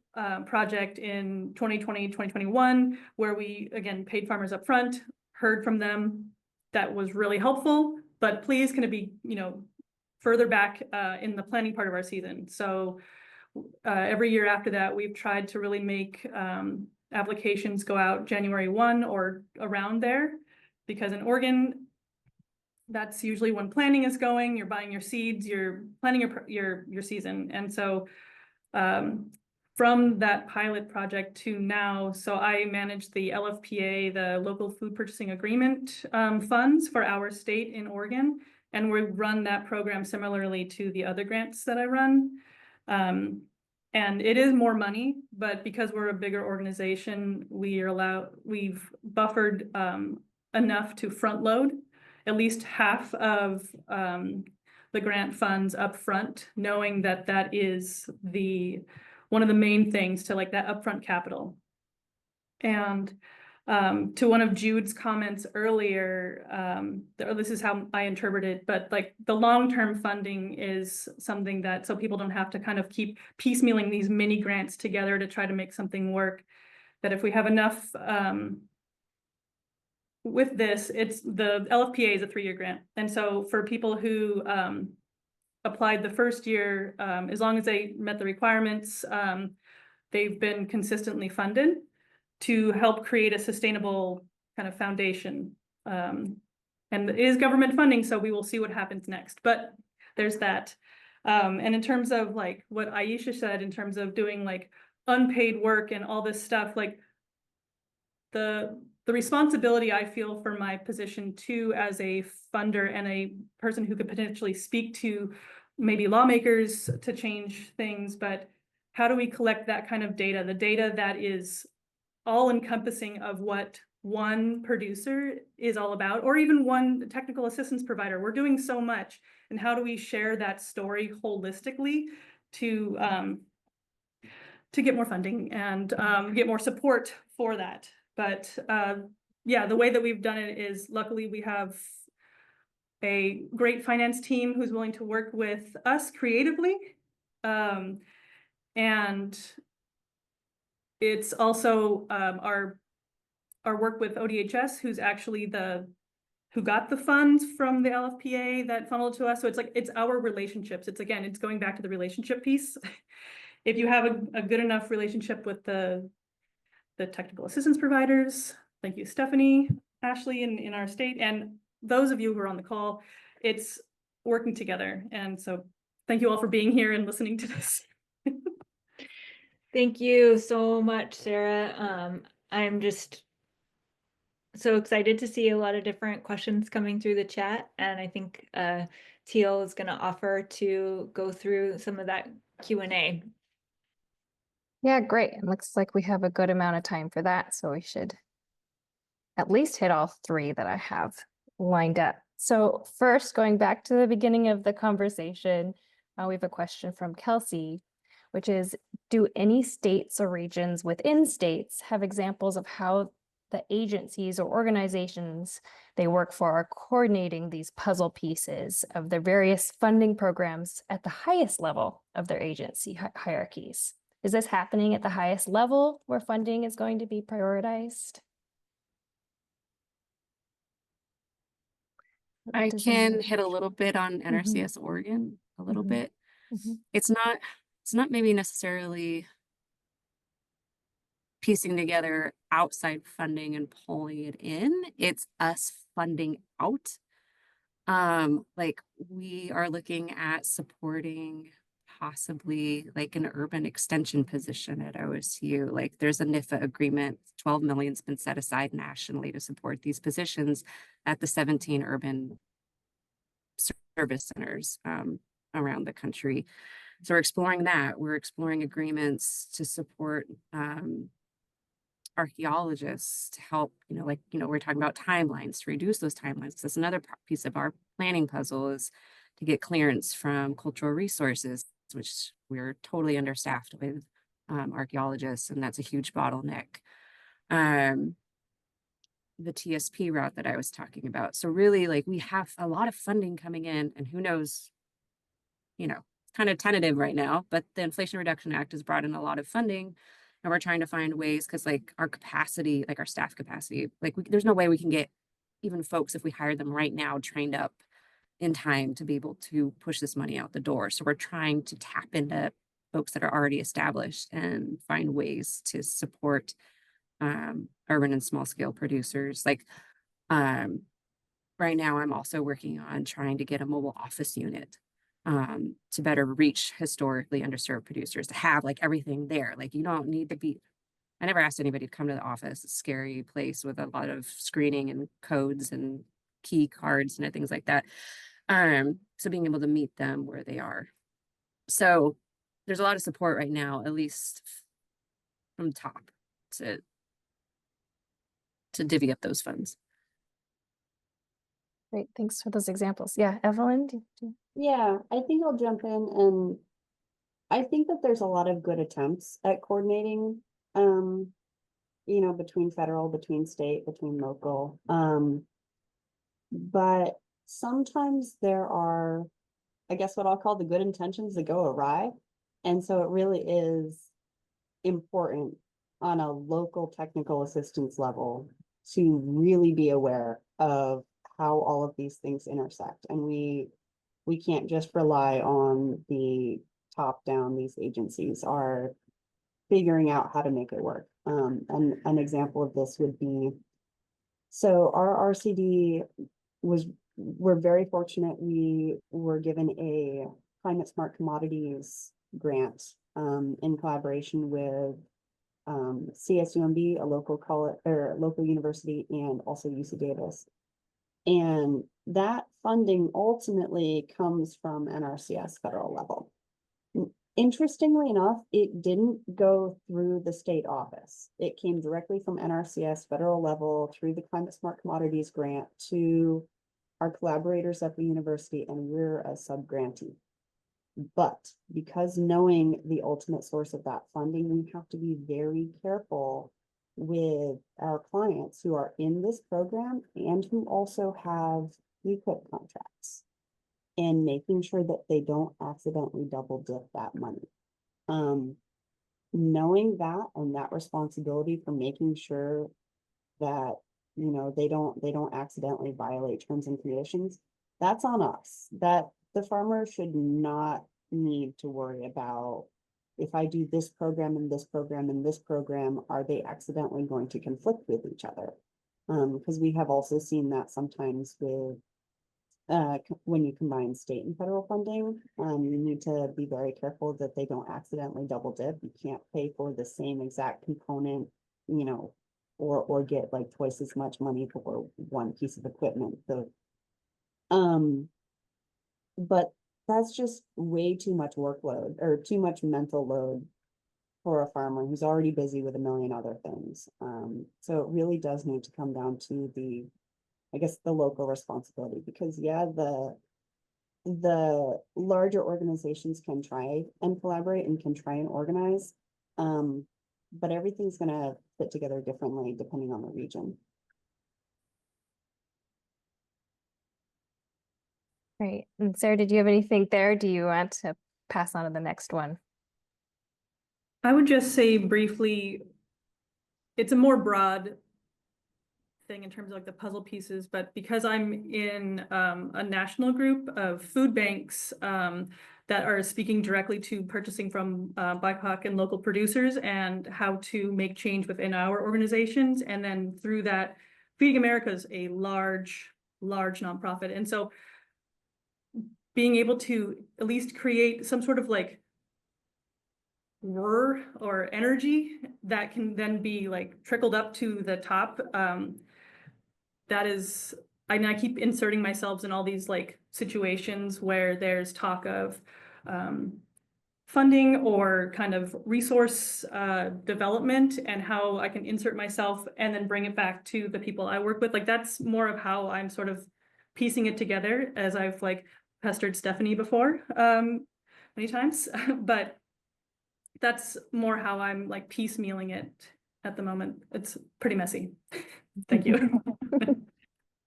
project in 2020, 2021, where we, again, paid farmers up front, heard from them. That was really helpful, but please can it be, further back in the planning part of our season. So every year after that, we've tried to really make applications go out January 1 or around there, because in Oregon, that's usually when planning is going. You're buying your seeds, you're planning your season. And so from that pilot project to now, so I manage the LFPA, the Local Food Purchasing Agreement funds for our state in Oregon. And we run that program similarly to the other grants that I run. And it is more money, but because we're a bigger organization, we've buffered enough to front load at least half of the grant funds up front, knowing that that is one of the main things to like that upfront capital. And to one of Jude's comments earlier, this is how I interpret it, but like the long-term funding is something that, so people don't have to kind of keep piecemealing these mini grants together to try to make something work, that if we have enough, with this, it's the LFPA is a 3-year grant. And so for people who applied the first year, as long as they met the requirements, they've been consistently funded to help create a sustainable kind of foundation. And it is government funding, so we will see what happens next. But there's that. And in terms of like what Aisha said, in terms of doing like unpaid work and all this stuff, like the responsibility I feel for my position too as a funder and a person who could potentially speak to maybe lawmakers to change things, but how do we collect that kind of data, the data that is all encompassing of what one producer is all about, or even one technical assistance provider. We're doing so much, and how do we share that story holistically to get more funding and get more support for that. But yeah, the way that we've done it is, luckily we have a great finance team who's willing to work with us creatively. And it's also our work with ODHS, who's actually who got the funds from the LFPA that funneled to us. So it's like, it's our relationships. It's going back to the relationship piece. If you have a good enough relationship with the technical assistance providers, thank you, Stephanie, Ashley in our state, and those of you who are on the call, it's working together. And so thank you all for being here and listening to this. Thank you so much, Sarah. I'm just so excited to see a lot of different questions coming through the chat. And I think Teal is going to offer to go through some of that Q&A. Yeah, great. It looks like we have a good amount of time for that. So we should at least hit all 3 that I have lined up. So first, going back to the beginning of the conversation, we have a question from Kelsey, which is, do any states or regions within states have examples of how the agencies or organizations they work for are coordinating these puzzle pieces of their various funding programs at the highest level of their agency hierarchies? Is this happening at the highest level where funding is going to be prioritized? I can hit a little bit on NRCS Oregon, a little bit. It's not maybe necessarily piecing together outside funding and pulling it in. It's us funding out. Like we are looking at supporting possibly like an urban extension position at OSU. Like there's a NIFA agreement, 12 million's been set aside nationally to support these positions at the 17 urban service centers around the country. So we're exploring that. We're exploring agreements to support archaeologists to help, we're talking about timelines, to reduce those timelines. Because that's another piece of our planning puzzle, is to get clearance from cultural resources, which we're totally understaffed with archaeologists, and that's a huge bottleneck. The TSP route that I was talking about. So really, like, we have a lot of funding coming in, and who knows, it's kind of tentative right now, but the Inflation Reduction Act has brought in a lot of funding, and we're trying to find ways, because like our capacity, like our staff capacity, like there's no way we can get even folks, if we hire them right now, trained up in time to be able to push this money out the door. So we're trying to tap into folks that are already established and find ways to support urban and small scale producers. Like right now, I'm also working on trying to get a mobile office unit to better reach historically underserved producers, to have like everything there. Like, you don't need to be, I never asked anybody to come to the office. It's a scary place with a lot of screening and codes and key cards and things like that. So being able to meet them where they are. So there's a lot of support right now, at least from top, to divvy up those funds. Great, thanks for those examples. Yeah, Evelyn, Yeah, I think I'll jump in, and I think that there's a lot of good attempts at coordinating, between federal, between state, between local. But sometimes there are, I guess, what I'll call the good intentions that go awry. And so it really is important on a local technical assistance level to really be aware of how all of these things intersect. And we can't just rely on the top down. These agencies are figuring out how to make it work. And an example of this would be, so our RCD we're very fortunate. We were given a climate smart commodities grant in collaboration with CSUMB, a local university, and also UC Davis. And that funding ultimately comes from NRCS federal level. Interestingly enough, it didn't go through the state office. It came directly from NRCS federal level through the Climate Smart Commodities grant to our collaborators at the university, and we're a sub-grantee. But because knowing the ultimate source of that funding, we have to be very careful with our clients who are in this program and who also have equip contracts, and making sure that they don't accidentally double dip that money. Knowing that, and that responsibility for making sure that they don't accidentally violate terms and conditions, that's on us. That the farmer should not need to worry about, if I do this program and this program and this program, are they accidentally going to conflict with each other? Because we have also seen that sometimes with when you combine state and federal funding, you need to be very careful that they don't accidentally double dip. You can't pay for the same exact component, or get like twice as much money for one piece of equipment. So, but that's just way too much workload, or too much mental load for a farmer who's already busy with a million other things. So it really does need to come down to the local responsibility, because yeah, the larger organizations can try and collaborate and can try and organize, but everything's going to fit together differently depending on the region. Great. And Sarah, did you have anything there? Do you want to pass on to the next one? I would just say briefly, it's a more broad thing in terms of like the puzzle pieces, but because I'm in a national group of food banks that are speaking directly to purchasing from BIPOC and local producers and how to make change within our organizations. And then through that, Feeding America is a large nonprofit. And so being able to at least create some sort of like whir or energy that can then be like trickled up to the top, that is, I keep inserting myself in all these like situations where there's talk of funding or kind of resource development and how I can insert myself and then bring it back to the people I work with. Like that's more of how I'm sort of piecing it together, as I've like pestered Stephanie before many times, but that's more how I'm like piecemealing it at the moment. It's pretty messy. Thank you.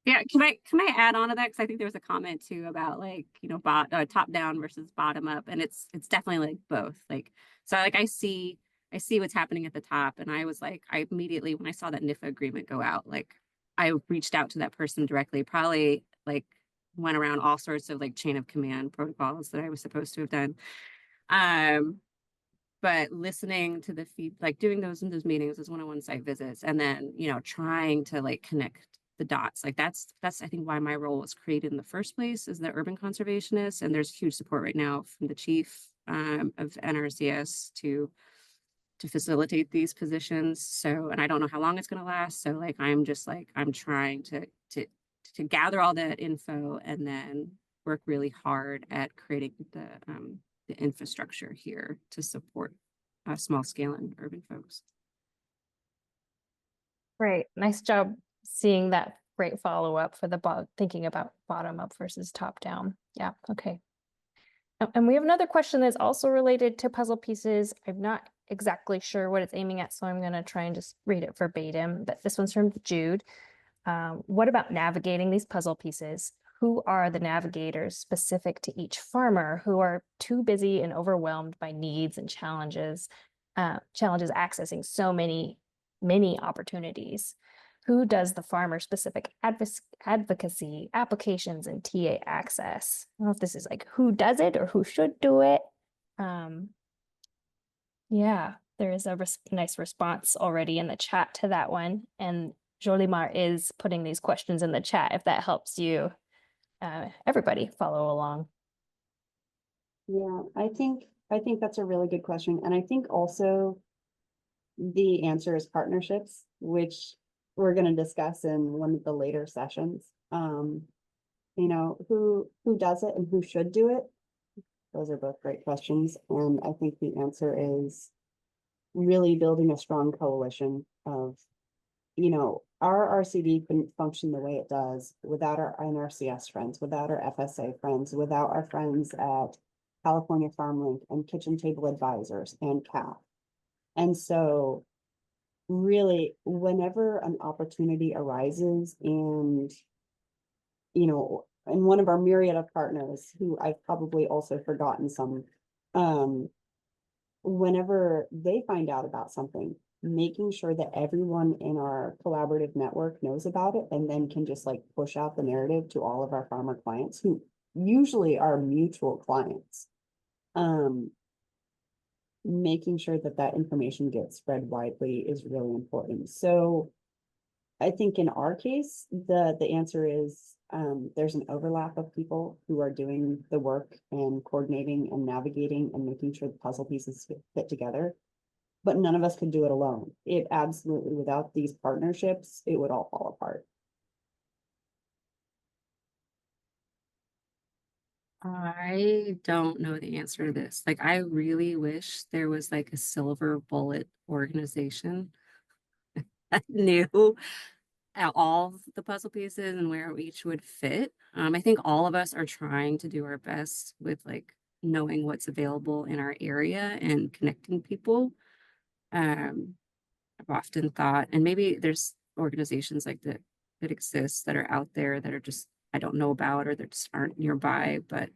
Yeah, can I add on to that? Because I think there was a comment too about like, you know, top down versus bottom up. And it's definitely like both. Like, so like I see what's happening at the top. And I was like, I immediately, when I saw that NIFA agreement go out, like I reached out to that person directly, probably like went around all sorts of like chain of command protocols that I was supposed to have done. But listening to the feed, like doing those meetings as one-on-one site visits, and then, you know, trying to like connect the dots. Like that's I think why my role was created in the first place as the urban conservationist. And there's huge support right now from the chief of NRCS to facilitate these positions. So, and I don't know how long it's going to last. So like, I'm trying to gather all that info and then work really hard at creating the infrastructure here to support small scale and urban folks. Great. Nice job seeing that great follow-up for the thinking about bottom up versus top down. Yeah, okay. And we have another question that's also related to puzzle pieces. I'm not exactly sure what it's aiming at, so I'm going to try and just read it verbatim. But this one's from Jude. What about navigating these puzzle pieces? Who are the navigators specific to each farmer who are too busy and overwhelmed by needs and challenges accessing so many opportunities? Who does the farmer-specific advocacy, applications, and TA access? I don't know if this is like who does it or who should do it. Yeah, there is a nice response already in the chat to that one. And Jolimar is putting these questions in the chat if that helps you, everybody follow along. Yeah, I think that's a really good question. And I think also the answer is partnerships, which we're going to discuss in one of the later sessions. You know, who does it and who should do it? Those are both great questions. And I think the answer is really building a strong coalition of, you know, our RCD couldn't function the way it does without our NRCS friends, without our FSA friends, without our friends at California Farm Link and Kitchen Table Advisors and CAP. And so really, whenever an opportunity arises and, you know, and one of our myriad of partners who I've probably also forgotten some, whenever they find out about something, making sure that everyone in our collaborative network knows about it and then can just like push out the narrative to all of our farmer clients who usually are mutual clients. Making sure that that information gets spread widely is really important. So I think in our case, the answer is there's an overlap of people who are doing the work and coordinating and navigating and making sure the puzzle pieces fit together. But none of us could do it alone. It absolutely, without these partnerships, it would all fall apart. I don't know the answer to this. Like, I really wish there was like a silver bullet organization that knew all the puzzle pieces and where each would fit. I think all of us are trying to do our best with like knowing what's available in our area and connecting people. I've often thought, and maybe there's organizations like that exist that are out there that are just I don't know about or that just aren't nearby, but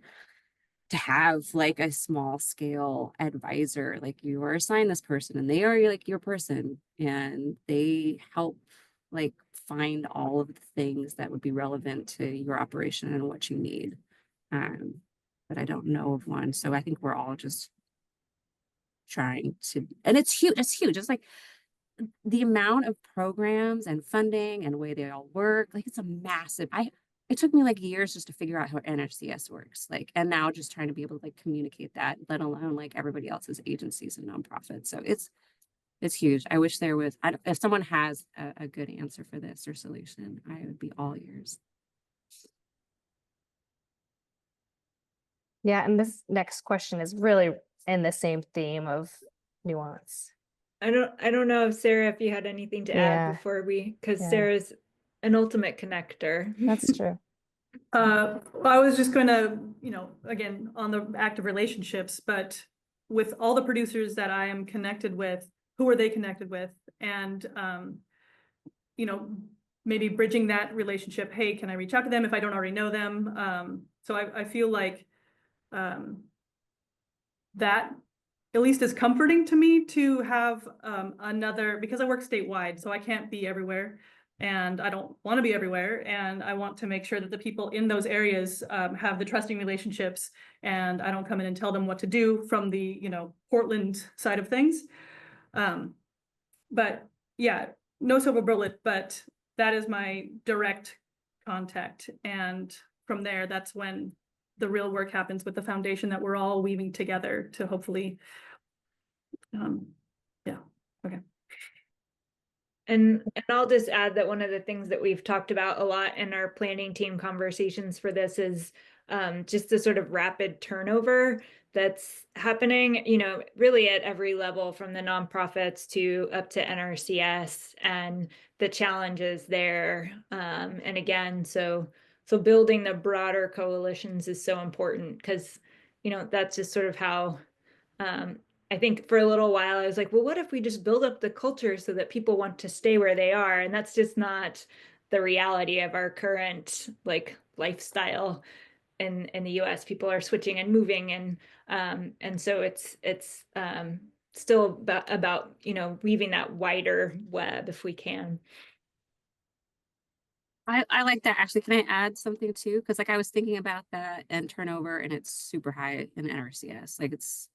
to have like a small scale advisor, like you are assigned this person and they are like your person and they help like find all of the things that would be relevant to your operation and what you need. But I don't know of one. So I think we're all just trying to, and it's huge. It's huge. It's like the amount of programs and funding and the way they all work, like it's a massive, it took me like years just to figure out how NRCS works, like, and now just trying to be able to like communicate that, let alone like everybody else's agencies and nonprofits. So it's huge. I wish there was, if someone has a good answer for this or solution, I would be all ears. Yeah, and this next question is really in the same theme of nuance. I don't know if Sarah, if you had anything to add before because Sarah's an ultimate connector. That's true. I was just going to, again, on the active relationships, but with all the producers that I am connected with, who are they connected with? And, maybe bridging that relationship. Hey, can I reach out to them if I don't already know them? So I feel like that at least is comforting to me to have another, because I work statewide, so I can't be everywhere. And I don't want to be everywhere. And I want to make sure that the people in those areas have the trusting relationships, and I don't come in and tell them what to do from the, Portland side of things. But yeah, no silver bullet, but that is my direct contact. And from there, that's when the real work happens with the foundation that we're all weaving together to hopefully, yeah, okay. And I'll just add that one of the things that we've talked about a lot in our planning team conversations for this is just the sort of rapid turnover that's happening, really at every level, from the nonprofits to up to NRCS, and the challenges there. And again, so building the broader coalitions is so important, because, that's just sort of how I think for a little while I was like, well, what if we just build up the culture so that people want to stay where they are? And that's just not the reality of our current lifestyle in the US. People are switching and moving, and so it's still about weaving that wider web if we can. I like that. Actually, can I add something too? Because I was thinking about that and turnover, and it's super high in NRCS.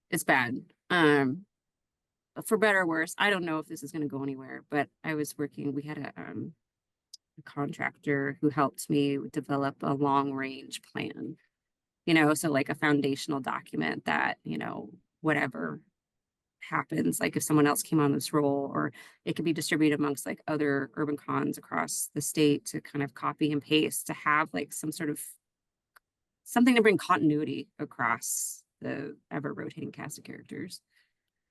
It's bad. For better or worse, I don't know if this is going to go anywhere, but we had a contractor who helped me develop a long range plan, so like a foundational document that, whatever happens, like if someone else came on this role, or it could be distributed amongst like other urban cons across the state to kind of copy and paste, to have like some sort of something to bring continuity across the ever rotating cast of characters.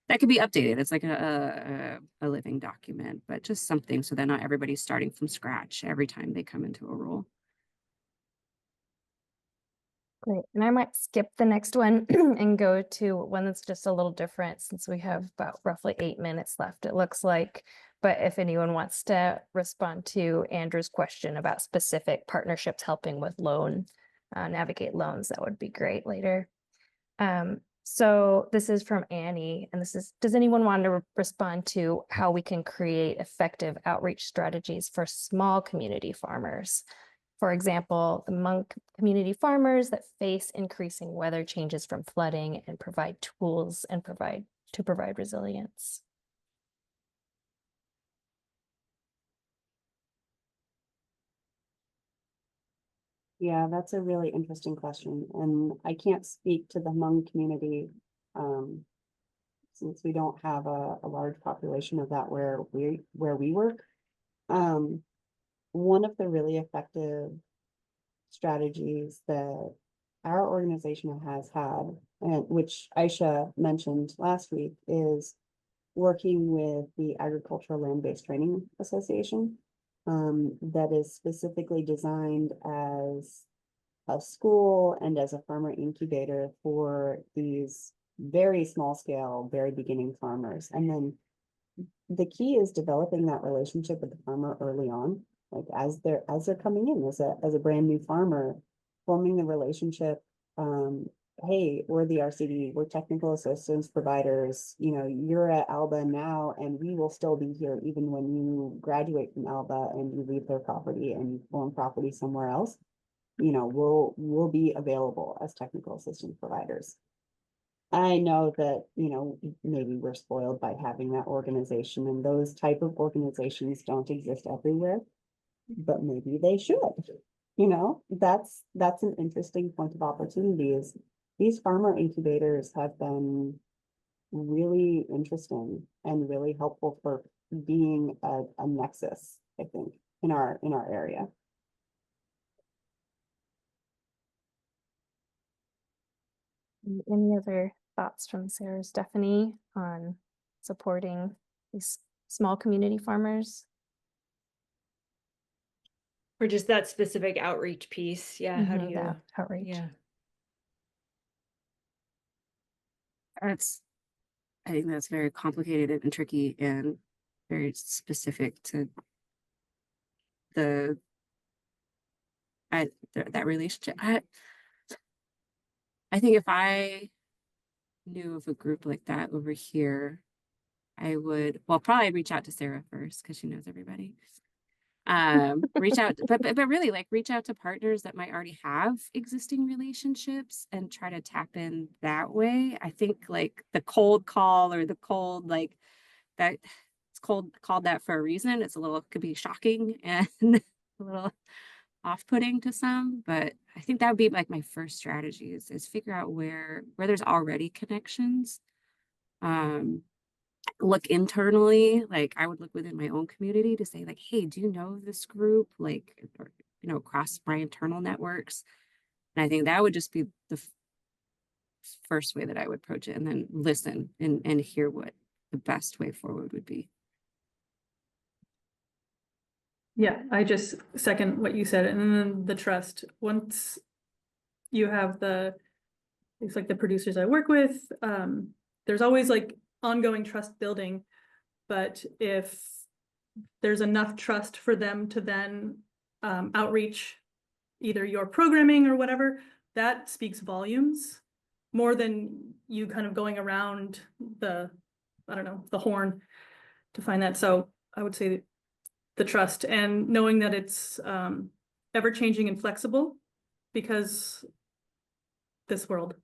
That could be updated. It's like a living document, but just something so that not everybody's starting from scratch every time they come into a role. Great. And I might skip the next one and go to one that's just a little different, since we have about roughly 8 minutes left, it looks like. But if anyone wants to respond to Andrew's question about specific partnerships helping with navigate loans, that would be great later. So this is from Annie, and does anyone want to respond to how we can create effective outreach strategies for small community farmers? For example, the Monk community farmers that face increasing weather changes from flooding, and provide tools and provide resilience. Yeah, that's a really interesting question. And I can't speak to the Hmong community since we don't have a large population of that where we work. One of the really effective strategies that our organization has had, and which Aisha mentioned last week, is working with the Agricultural Land-Based Training Association. That is specifically designed as a school and as a farmer incubator for these very small scale, very beginning farmers. And then the key is developing that relationship with the farmer early on, like as they're coming in as a brand new farmer, forming the relationship. Hey, we're the RCD, we're technical assistance providers, you're at Alba now, and we will still be here even when you graduate from Alba and you leave their property and you form property somewhere else. We'll be available as technical assistance providers. I know that, maybe we're spoiled by having that organization, and those type of organizations don't exist everywhere, but maybe they should. That's an interesting point of opportunity. Is these farmer incubators have been really interesting and really helpful for being a nexus, I think, in our area. Any other thoughts from Sarah, Stephanie on supporting these small community farmers? Or just that specific outreach piece. Yeah. How do Mhm, you, that outreach. yeah. I think that's very complicated and tricky and very specific to the that relationship. I think if I knew of a group like that over here, I would, well, probably reach out to Sarah first because she knows everybody. Reach out, but really like reach out to partners that might already have existing relationships and try to tap in that way. I think like the cold call or the cold like that it's called that for a reason. It's a little could be shocking and a little off-putting to some, but I think that would be like my first strategy is figure out where there's already connections. Look internally, like I would look within my own community to say like, hey, do you know this group? Like, or, across my internal networks. And I think that would just be the first way that I would approach it, and then listen and hear what the best way forward would be. Yeah, I just second what you said. And then the trust, once you have it's like the producers I work with, there's always like ongoing trust building. But if there's enough trust for them to then outreach either your programming or whatever, that speaks volumes more than you kind of going around the horn to find that. So I would say the trust and knowing that it's ever changing and flexible because this world.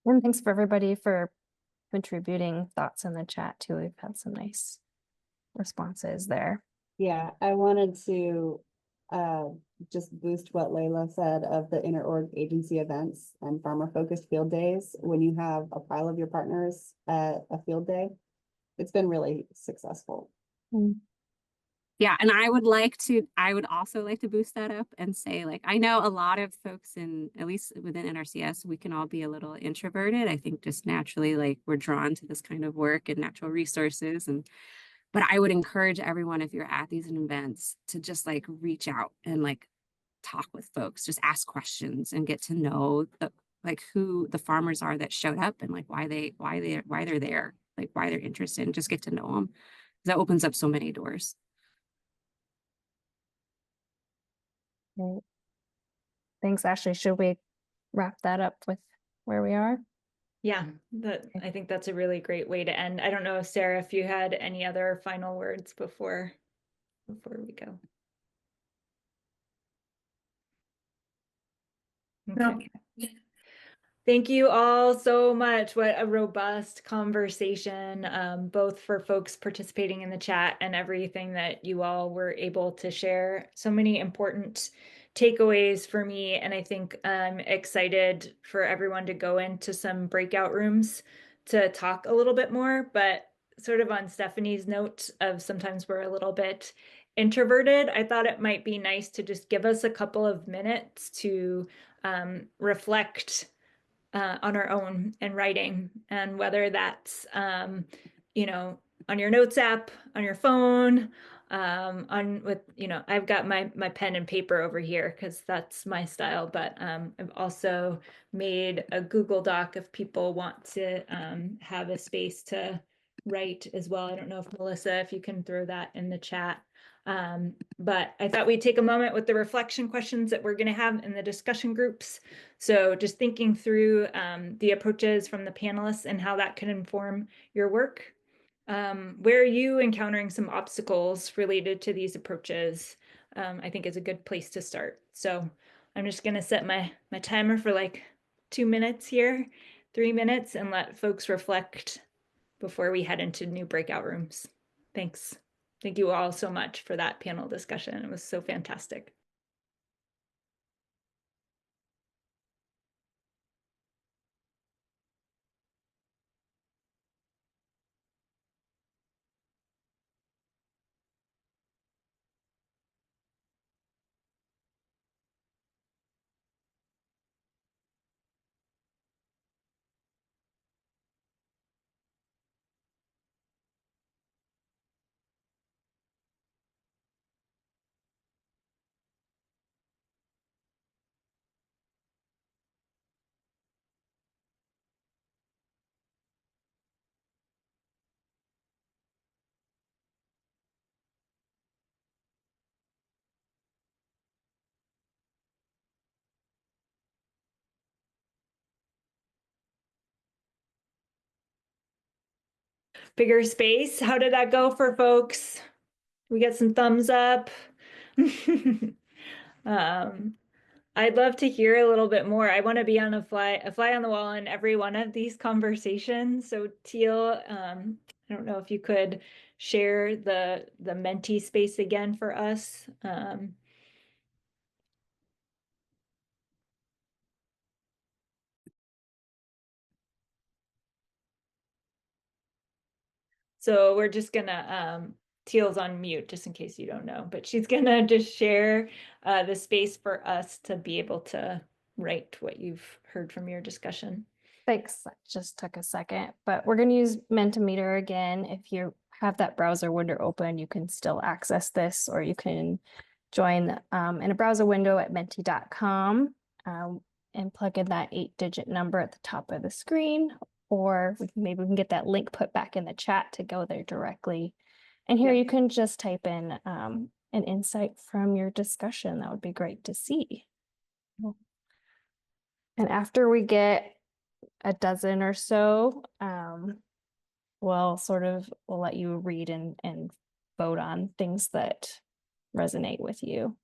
And thanks for everybody for contributing thoughts in the chat too. We've had some nice responses there. Yeah, I wanted to just boost what Layla said of the inter-org agency events and farmer-focused field days. When you have a pile of your partners at a field day, it's been really successful. Yeah, and I would also like to boost that up and say, like, I know a lot of folks at least within NRCS, we can all be a little introverted. I think just naturally, like, we're drawn to this kind of work and natural resources. But I would encourage everyone, if you're at these events, to just like reach out and like talk with folks, just ask questions and get to know who the farmers are that showed up and like why they're there, like why they're interested, and just get to know them. That opens up so many doors. Great. Thanks, Ashley. Should we wrap that up with where we are? Yeah, I think that's a really great way to end. I don't know, Sarah, if you had any other final words before we go. Okay. No. Thank you all so much. What a robust conversation, both for folks participating in the chat and everything that you all were able to share. So many important takeaways for me. And I think I'm excited for everyone to go into some breakout rooms to talk a little bit more, but sort of on Stephanie's note of sometimes we're a little bit introverted, I thought it might be nice to just give us a couple of minutes to reflect on our own and writing, and whether that's on your notes app, on your phone, I've got my pen and paper over here because that's my style, but I've also made a Google Doc if people want to have a space to write as well. I don't know if Melissa, if you can throw that in the chat. But I thought we'd take a moment with the reflection questions that we're going to have in the discussion groups. So just thinking through the approaches from the panelists and how that can inform your work. Where are you encountering some obstacles related to these approaches? I think is a good place to start. So I'm just going to set my timer for like 2 minutes here, 3 minutes, and let folks reflect before we head into new breakout rooms. Thanks. Thank you all so much for that panel discussion. It was so fantastic. bigger space. How did that go for folks? We get some thumbs up. I'd love to hear a little bit more. I want to be on a fly on the wall in every one of these conversations. So Teal, I don't know if you could share the Menti space again for us. So we're just gonna, Teal's on mute just in case you don't know, but she's gonna just share the space for us to be able to write what you've heard from your discussion. Thanks, that just took a second, but we're going to use Mentimeter again. If you have that browser window open, you can still access this, or you can join in a browser window at menti.com and plug in that 8-digit number at the top of the screen, or maybe we can get that link put back in the chat to go there directly. And here you can just type in an insight from your discussion. That would be great to see. And after we get a dozen or so, we'll let you read and vote on things that resonate with you.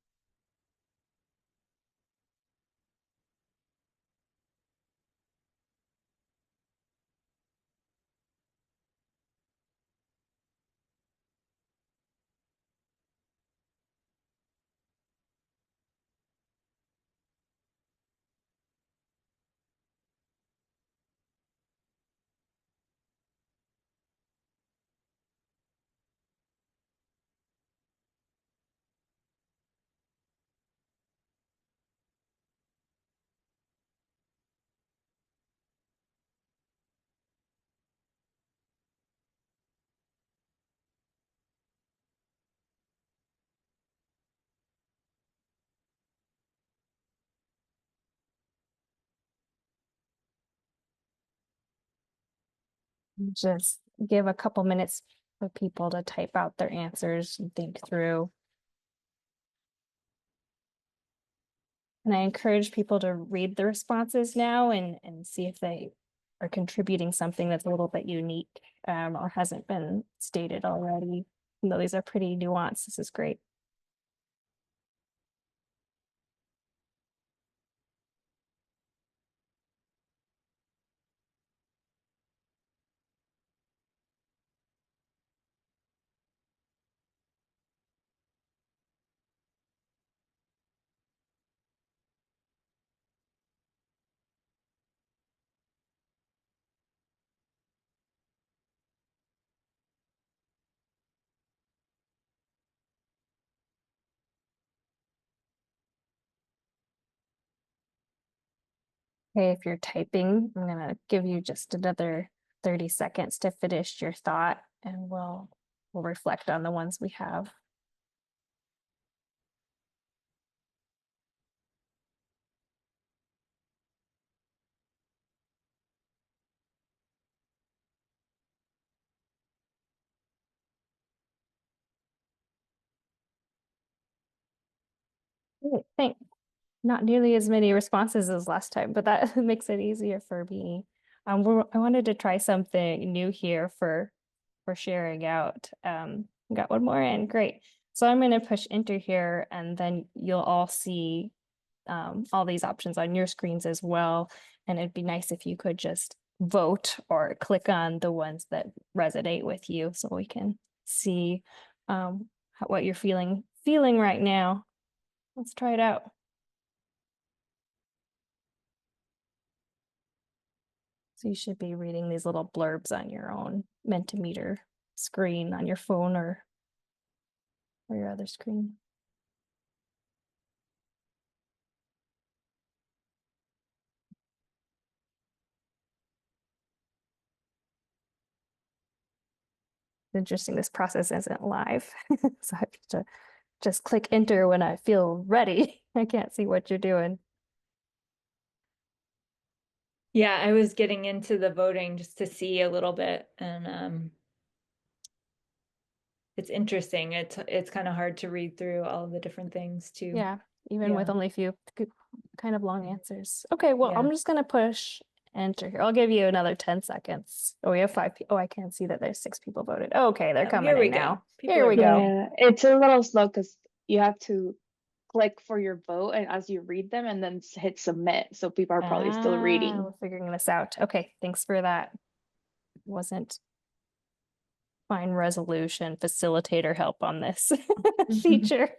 Just give a couple minutes for people to type out their answers and think through. And I encourage people to read the responses now and see if they are contributing something that's a little bit unique or hasn't been stated already. Even though these are pretty nuanced, this is great. Okay, if you're typing, I'm gonna give you just another 30 seconds to finish your thought, and we'll reflect on the ones we have. Great, thanks. Not nearly as many responses as last time, but that makes it easier for me. I wanted to try something new here for sharing out. Got one more in, great. So I'm going to push enter here, and then you'll all see all these options on your screens as well. And it'd be nice if you could just vote or click on the ones that resonate with you, so we can see what you're feeling right now. Let's try it out. So you should be reading these little blurbs on your own Mentimeter screen on your phone or your other screen. It's interesting, this process isn't live. So I have to just click enter when I feel ready. I can't see what you're doing. Yeah, I was getting into the voting just to see a little bit, and it's interesting. It's kind of hard to read through all the different things too. Yeah, even with only a few kind of long answers. Okay, well, I'm just gonna push enter here. I'll give you another 10 seconds. Oh, we have 5 people. Oh, I can't see that there's 6 people voted. Oh, okay, they're Oh, coming here we in go. now. People Here are we go. Yeah, it's a little slow because you have to click for your vote and as you read them and then hit submit. So people are probably still reading. We're figuring this out. Okay, thanks for that. Wasn't fine resolution facilitator help on this feature.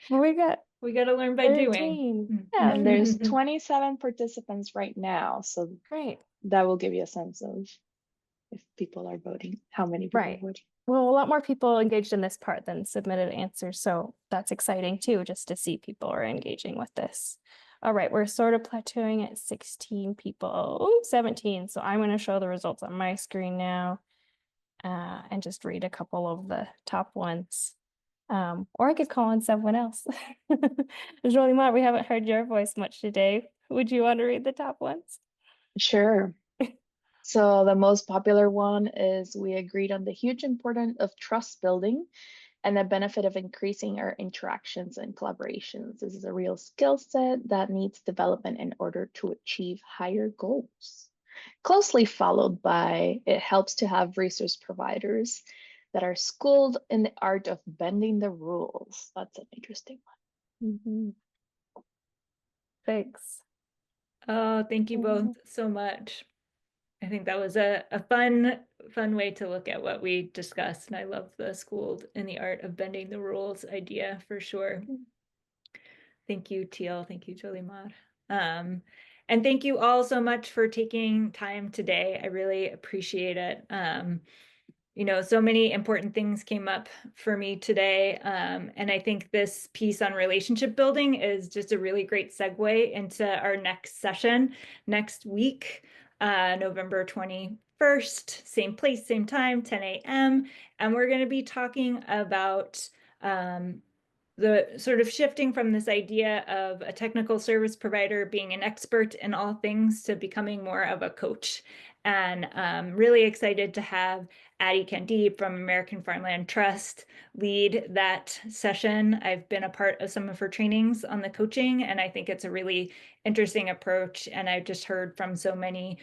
Well, we got to learn by 13. doing. Yeah. And there's 27 participants right now. So Great. that will give you a sense of if people are voting, how many people Right. are voting. Well, a lot more people engaged in this part than submitted answers. So that's exciting too, just to see people are engaging with this. All right, we're sort of plateauing at 16 people. Oh, 17. So I'm going to show the results on my screen now and just read a couple of the top ones. Or I could call on someone else. Jolie Mott, we haven't heard your voice much today. Would you want to read the top ones? Sure. So the most popular one is we agreed on the huge importance of trust building and the benefit of increasing our interactions and collaborations. This is a real skill set that needs development in order to achieve higher goals. Closely followed by it helps to have resource providers that are schooled in the art of bending the rules. That's an interesting one. Thanks. Oh, thank you both so much. I think that was a fun way to look at what we discussed. And I love the schooled in the art of bending the rules idea for sure. Thank you, Teal. Thank you, Jolie Mott. And thank you all so much for taking time today. I really appreciate it. You know, so many important things came up for me today. And I think this piece on relationship building is just a really great segue into our next session next week, November 21st, same place, same time, 10 a.m. And we're going to be talking about the sort of shifting from this idea of a technical service provider being an expert in all things to becoming more of a coach. And really excited to have Addie Candide from American Farmland Trust lead that session. I've been a part of some of her trainings on the coaching, and I think it's a really interesting approach. And I've just heard from so many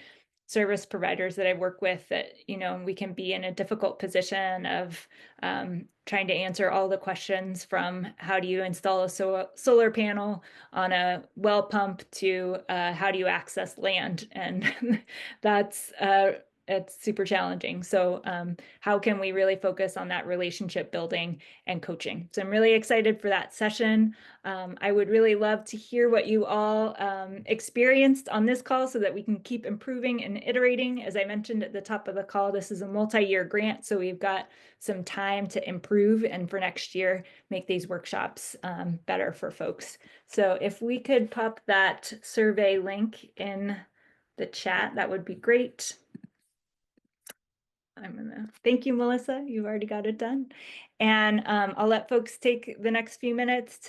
service providers that I work with that, you know, we can be in a difficult position of trying to answer all the questions from how do you install a solar panel on a well pump to how do you access land, and that's it's super challenging. So how can we really focus on that relationship building and coaching? So I'm really excited for that session. I would really love to hear what you all experienced on this call so that we can keep improving and iterating. As I mentioned at the top of the call, this is a multi-year grant, so we've got some time to improve and for next year make these workshops better for folks. So if we could pop that survey link in the chat, that would be great. Thank you, Melissa. You've already got it done. And I'll let folks take the next few minutes to